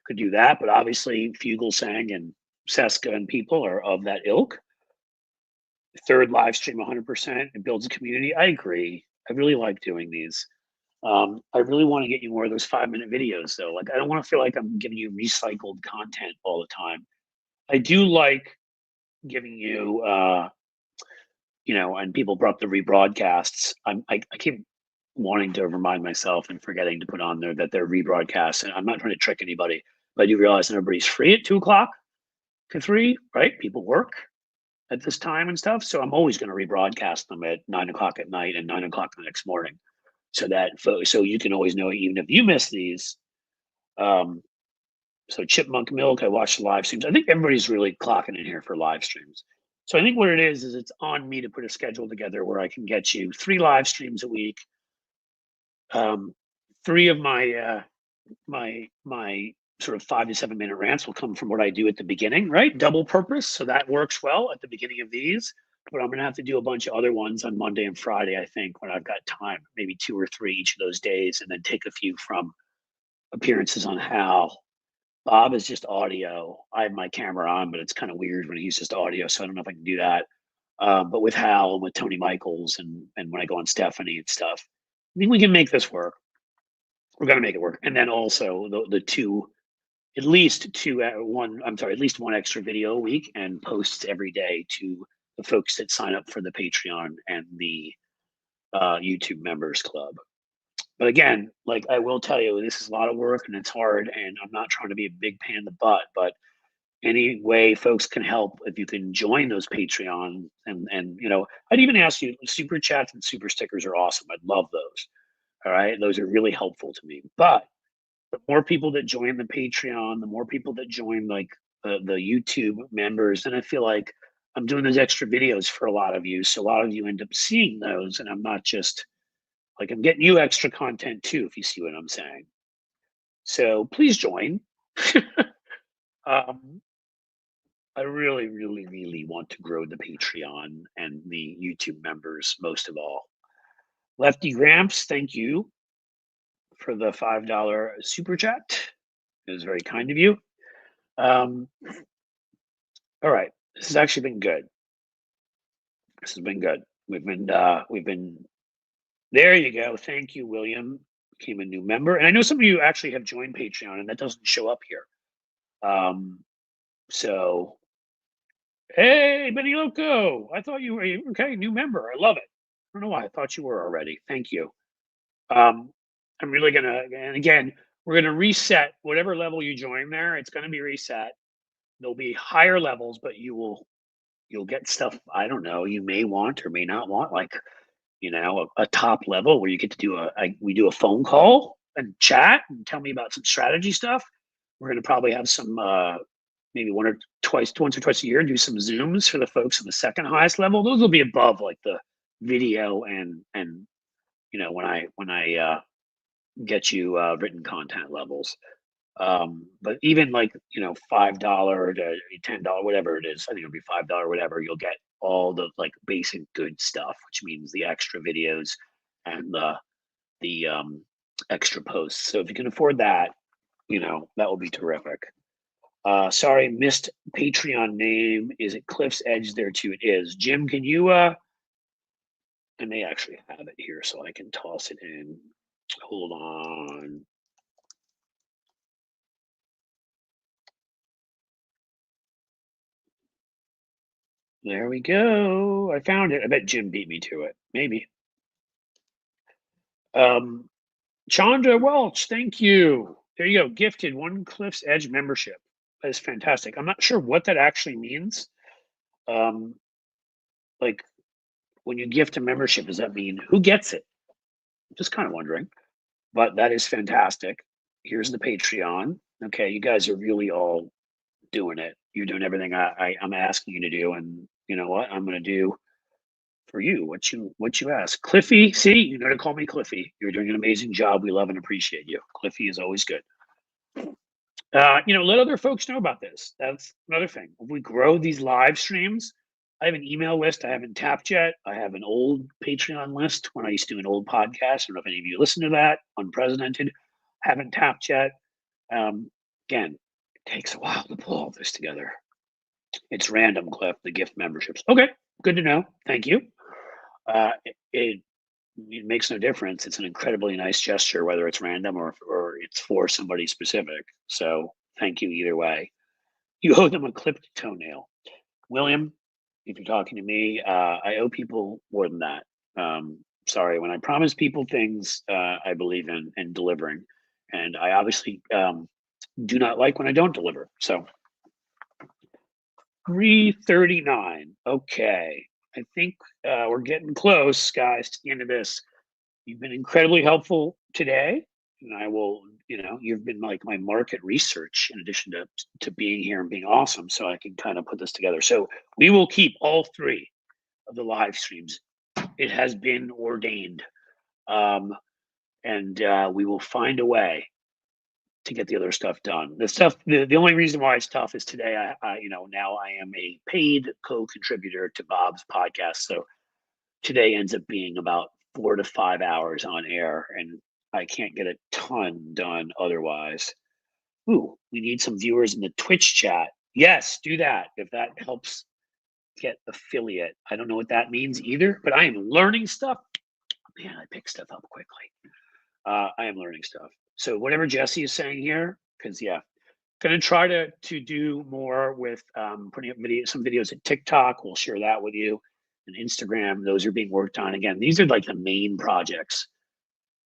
S3: could do that. But obviously, Fugelsang and Cesca and people are of that ilk. Third live stream 100%. It builds a community. I agree. I really like doing these. I really want to get you more of those 5 minute videos though. Like, I don't want to feel like I'm giving you recycled content all the time. I do like giving you, and people brought up the rebroadcasts. I keep wanting to remind myself and forgetting to put on there that they're rebroadcasts. And I'm not trying to trick anybody, but I do realize that everybody's free at 2 o'clock to 3, right? People work at this time and stuff. So I'm always going to rebroadcast them at 9 o'clock at night and 9 o'clock the next morning, so that so you can always know, even if you miss these. So Chipmunk Milk, I watch the live streams. I think everybody's really clocking in here for live streams. So I think what it is it's on me to put a schedule together where I can get you 3 live streams a week. 3 of my my sort of 5 to 7 minute rants will come from what I do at the beginning, right? Double purpose. So that works well at the beginning of these. But I'm going to have to do a bunch of other ones on Monday and Friday, I think, when I've got time, maybe 2 or 3 each of those days, and then take a few from appearances on Hal. Bob is just audio. I have my camera on, but it's kind of weird when he's just audio, so I don't know if I can do that. But with Hal and with Tony Michaels and when I go on Stephanie and stuff, I think we can make this work. We're going to make it work. And then also the 2, at least 2, at least 1 extra video a week and posts every day to the folks that sign up for the Patreon and the YouTube members club. But again, like I will tell you, this is a lot of work and it's hard, and I'm not trying to be a big pain in the butt, but any way folks can help, if you can join those Patreon and I'd even ask you, super chats and super stickers are awesome. I'd love those. All right. Those are really helpful to me. But the more people that join the Patreon, the more people that join like the YouTube members, and I feel like I'm doing those extra videos for a lot of you. So a lot of you end up seeing those, and I'm not just like, I'm getting you extra content too, if you see what I'm saying. So please join. I really, really, really want to grow the Patreon and the YouTube members most of all. Lefty Gramps, thank you for the $5 super chat. It was very kind of you. All right, this has actually been good. This has been good. We've been there you go. Thank you, William. Became a new member. And I know some of you actually have joined Patreon and that doesn't show up here. So, hey, Benny Loco. I thought you were, okay, new member. I love it. I don't know why. I thought you were already. Thank you. I'm really going to, and again, we're going to reset whatever level you join there. It's going to be reset. There'll be higher levels, but you'll get stuff, I don't know, you may want or may not want, like, a top level where you get to do we do a phone call and chat and tell me about some strategy stuff. We're going to probably have some, maybe once or twice a year, do some Zooms for the folks in the second highest level. Those will be above like the video and when I get you written content levels. But even like, $5 to $10, whatever it is, I think it'll be $5, whatever, you'll get all the like basic good stuff, which means the extra videos and the extra posts. So if you can afford that, that will be terrific. Sorry, missed Patreon name. Is it Cliff's Edge there too? It is. Jim, can you I may actually have it here so I can toss it in. Hold on. There we go. I found it. I bet Jim beat me to it. Maybe. Chandra Welch, thank you. There you go. Gifted 1 Cliff's Edge membership. That is fantastic. I'm not sure what that actually means. Like when you gift a membership, does that mean who gets it? Just kind of wondering. But that is fantastic. Here's the Patreon. Okay, you guys are really all doing it. You're doing everything I'm asking you to do, and you know what? I'm going to do for you what you ask. Cliffy, see, you know to call me Cliffy. You're doing an amazing job. We love and appreciate you. Cliffy is always good. Let other folks know about this. That's another thing. If we grow these live streams, I have an email list I haven't tapped yet. I have an old Patreon list when I used to do an old podcast. I don't know if any of you listen to that. Unprecedented. Haven't tapped yet. Again, it takes a while to pull all this together. It's random, Cliff, the gift memberships. Okay, good to know. Thank you. It makes no difference. It's an incredibly nice gesture, whether it's random or it's for somebody specific. So thank you either way. You owe them a clipped toenail. William, if you're talking to me, I owe people more than that. Sorry, when I promise people things, I believe in delivering. And I obviously do not like when I don't deliver. So 3:39. Okay. I think we're getting close, guys, to the end of this. You've been incredibly helpful today. And I will, you've been like my market research in addition to being here and being awesome. So I can kind of put this together. So we will keep all 3 of the live streams. It has been ordained. And we will find a way to get the other stuff done. The only reason why it's tough is today, now I am a paid co-contributor to Bob's podcast. So today ends up being about 4 to 5 hours on air, and I can't get a ton done otherwise. Ooh, we need some viewers in the Twitch chat. Yes, do that if that helps get affiliate. I don't know what that means either, but I am learning stuff. Man, I pick stuff up quickly. I am learning stuff. So whatever Jesse is saying here, because going to try to do more with putting up some videos at TikTok. We'll share that with you. And Instagram, those are being worked on. Again, these are like the main projects.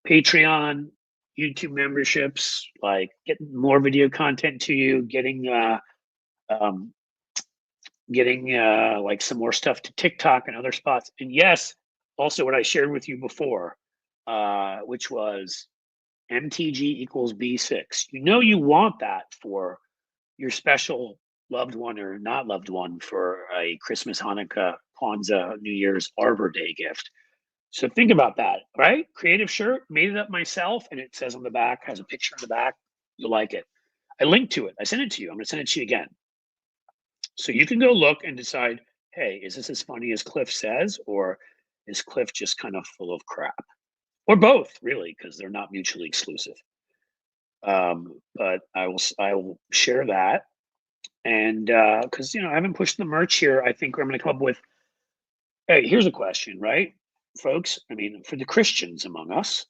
S3: Patreon, YouTube memberships, like getting more video content to you, getting like some more stuff to TikTok and other spots. And yes, also what I shared with you before, which was MTG equals B6. You want that for your special loved one or not loved one for a Christmas, Hanukkah, Kwanzaa, New Year's, Arbor Day gift. So think about that, right? Creative shirt, made it up myself, and it says on the back, has a picture on the back. You'll like it. I linked to it. I sent it to you. I'm going to send it to you again. So you can go look and decide, hey, is this as funny as Cliff says, or is Cliff just kind of full of crap? Or both, really, because they're not mutually exclusive. But I will share that. And because I haven't pushed the merch here, I think I'm going to come up with. Hey, here's a question, right, folks? I mean, for the Christians among us,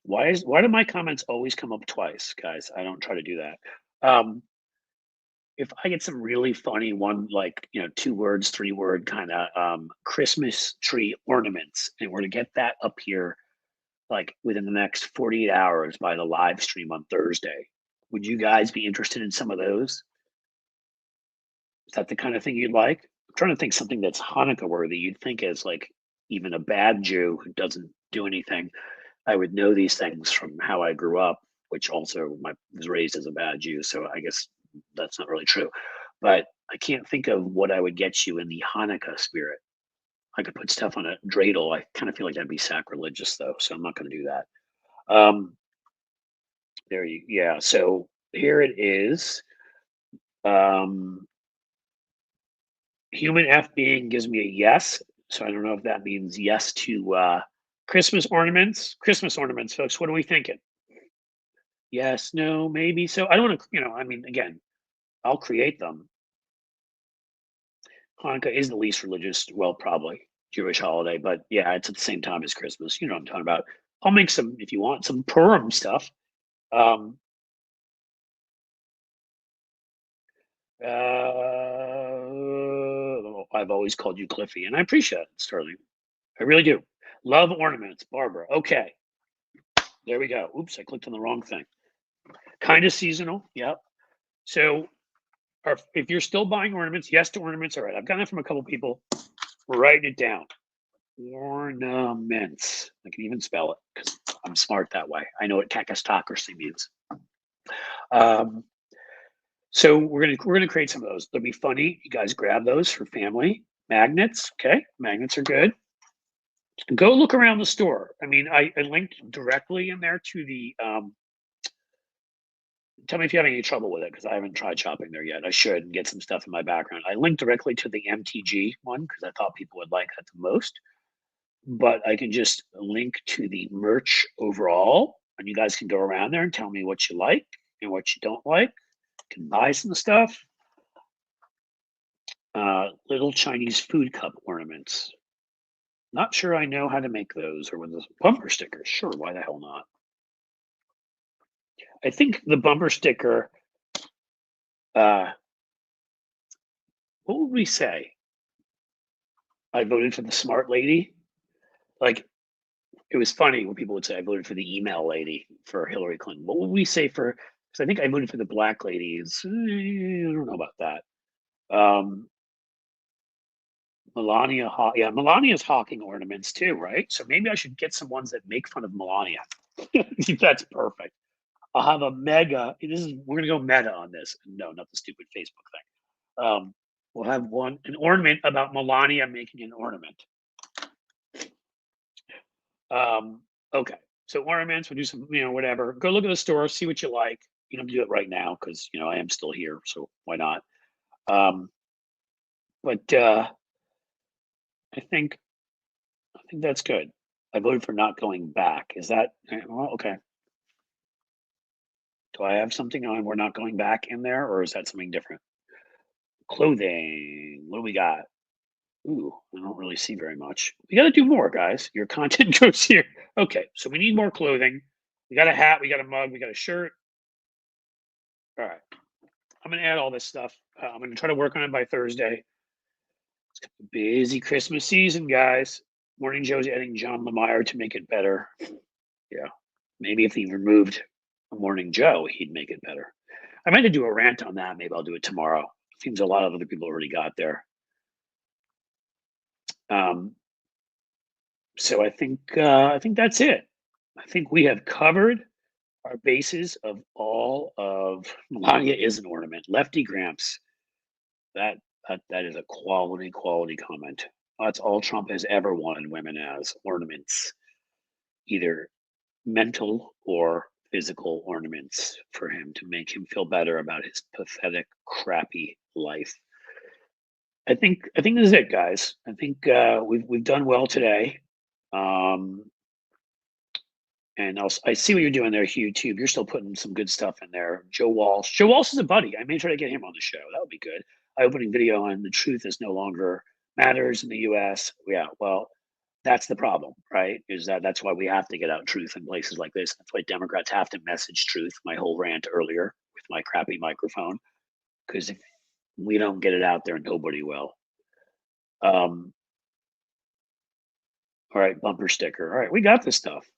S3: why do my comments always come up twice, guys? I don't try to do that. If I get some really funny 2 words, 3 word kind of Christmas tree ornaments, and we're to get that up here like within the next 48 hours by the live stream on Thursday. Would you guys be interested in some of those? Is that the kind of thing you'd like? I'm trying to think something that's Hanukkah worthy. You'd think as like even a bad Jew who doesn't do anything, I would know these things from how I grew up, which also was raised as a bad Jew. So I guess that's not really true. But I can't think of what I would get you in the Hanukkah spirit. I could put stuff on a dreidel. I kind of feel like that'd be sacrilegious though, so I'm not going to do that. Yeah. So here it is. Human F being gives me a yes. So I don't know if that means yes to Christmas ornaments. Christmas ornaments, folks. What are we thinking? Yes, no, maybe. So I don't want to, I mean, again, I'll create them. Hanukkah is the least religious, well, probably Jewish holiday, but yeah, it's at the same time as Christmas. You know what I'm talking about. I'll make some, if you want, some Purim stuff. Um, I've always called you Cliffy, and I appreciate it, Sterling. I really do. Love ornaments, Barbara. Okay, there we go. Oops, I clicked on the wrong thing. Kind of seasonal. Yep. So, if you're still buying ornaments, yes to ornaments. All right, I've gotten that from a couple people. We're writing it down. Ornaments. I can even spell it because I'm smart that way. I know what kakistocracy means. So we're gonna create some of those. They'll be funny. You guys grab those for family. Magnets. Okay, magnets are good. Go look around the store. I mean, I linked directly in there to the. Tell me if you have any trouble with it because I haven't tried shopping there yet. I should get some stuff in my background. I linked directly to the MTG one because I thought people would like that the most. But I can just link to the merch overall, and you guys can go around there and tell me what you like and what you don't like. You can buy some stuff. Little Chinese food cup ornaments. Not sure I know how to make those or with the bumper stickers. Sure, why the hell not? I think the bumper sticker, what would we say? I voted for the smart lady. Like, it was funny when people would say I voted for the email lady for Hillary Clinton. What would we say for, because I think I voted for the black ladies. I don't know about that. Melania, yeah, Melania's hawking ornaments too, right? So maybe I should get some ones that make fun of Melania. That's perfect. I'll have a mega. We're gonna go meta on this. No, not the stupid Facebook thing. We'll have an ornament about Melania making an ornament. Okay, so ornaments. We'll do some, whatever. Go look at the store, see what you like. You don't have to do it right now because I am still here, so why not? But I think that's good. I voted for not going back. Is that well? Okay. Do I have something on we're not going back in there, or is that something different? Clothing. What do we got? Ooh, I don't really see very much. We got to do more, guys. Your content goes here. Okay, so we need more clothing. We got a hat, we got a mug, we got a shirt. All right. I'm going to add all this stuff. I'm going to try to work on it by Thursday. It's a busy Christmas season, guys. Morning Joe's adding John Lemire to make it better. Yeah. Maybe if he removed Morning Joe, he'd make it better. I might have to do a rant on that. Maybe I'll do it tomorrow. Seems a lot of other people already got there. So I think that's it. I think we have covered our bases of all of Melania is an ornament. Lefty Gramps. That is a quality comment. That's all Trump has ever wanted women as ornaments, either mental or physical ornaments for him to make him feel better about his pathetic, crappy life. I think this is it, guys. I think we've done well today. And I see what you're doing there, Hugh. Tube. You're still putting some good stuff in there. Joe Walsh. Joe Walsh is a buddy. I may try to get him on the show. That would be good. Opening video on the truth is no longer matters in the U.S. Yeah, well, that's the problem, right? That's why we have to get out truth in places like this. That's why Democrats have to message truth. My whole rant earlier with my crappy microphone, because if we don't get it out there, nobody will. All right, bumper sticker. All right, we got this stuff.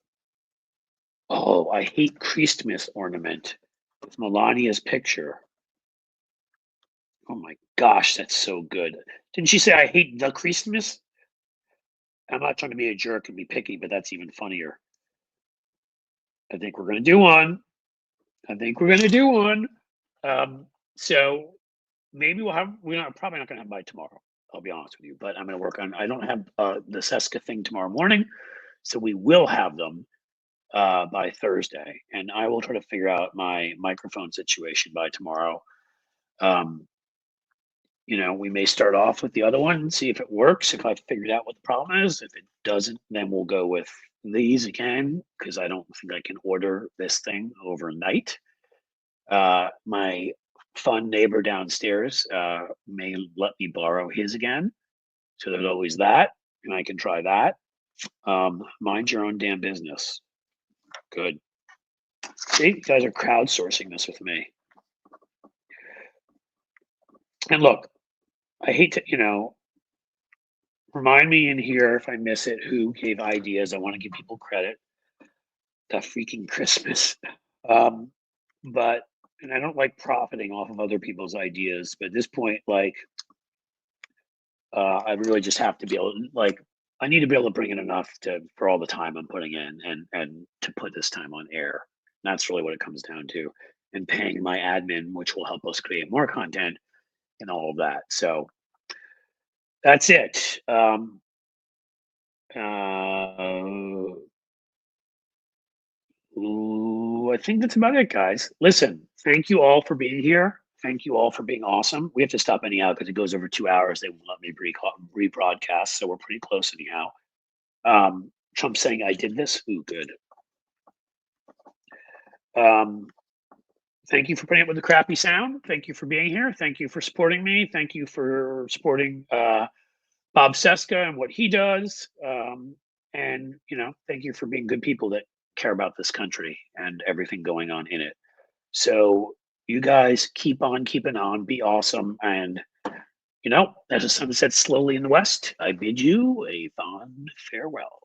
S3: Oh, I hate Christmas ornament with Melania's picture. Oh my gosh, that's so good. Didn't she say I hate the Christmas? I'm not trying to be a jerk and be picky, but that's even funnier. I think we're gonna do one. I think we're gonna do one. So maybe we're not probably not gonna have by tomorrow. I'll be honest with you, but I'm gonna work on. I don't have the Cesca thing tomorrow morning, so we will have them by Thursday, and I will try to figure out my microphone situation by tomorrow. Um, we may start off with the other one and see if it works. If I've figured out what the problem is, if it doesn't, then we'll go with these again because I don't think I can order this thing overnight. My fun neighbor downstairs may let me borrow his again. So there's always that, and I can try that. Mind your own damn business. Good. See, you guys are crowdsourcing this with me. And look, I hate to, remind me in here if I miss it who gave ideas. I want to give people credit. That freaking Christmas. And I don't like profiting off of other people's ideas, but at this point, I really just have to be able I need to be able to bring in enough for all the time I'm putting in and to put this time on air. And that's really what it comes down to. And paying my admin, which will help us create more content and all of that. So that's it. I think that's about it, guys. Listen, thank you all for being here. Thank you all for being awesome. We have to stop anyhow because it goes over 2 hours. They won't let me rebroadcast, so we're pretty close anyhow. Trump saying I did this. Ooh, good. Thank you for putting up with the crappy sound. Thank you for being here. Thank you for supporting me. Thank you for supporting Bob Cesca and what he does. And thank you for being good people that care about this country and everything going on in it. So you guys keep on keeping on, be awesome. And, as the sun sets slowly in the west, I bid you a fond farewell.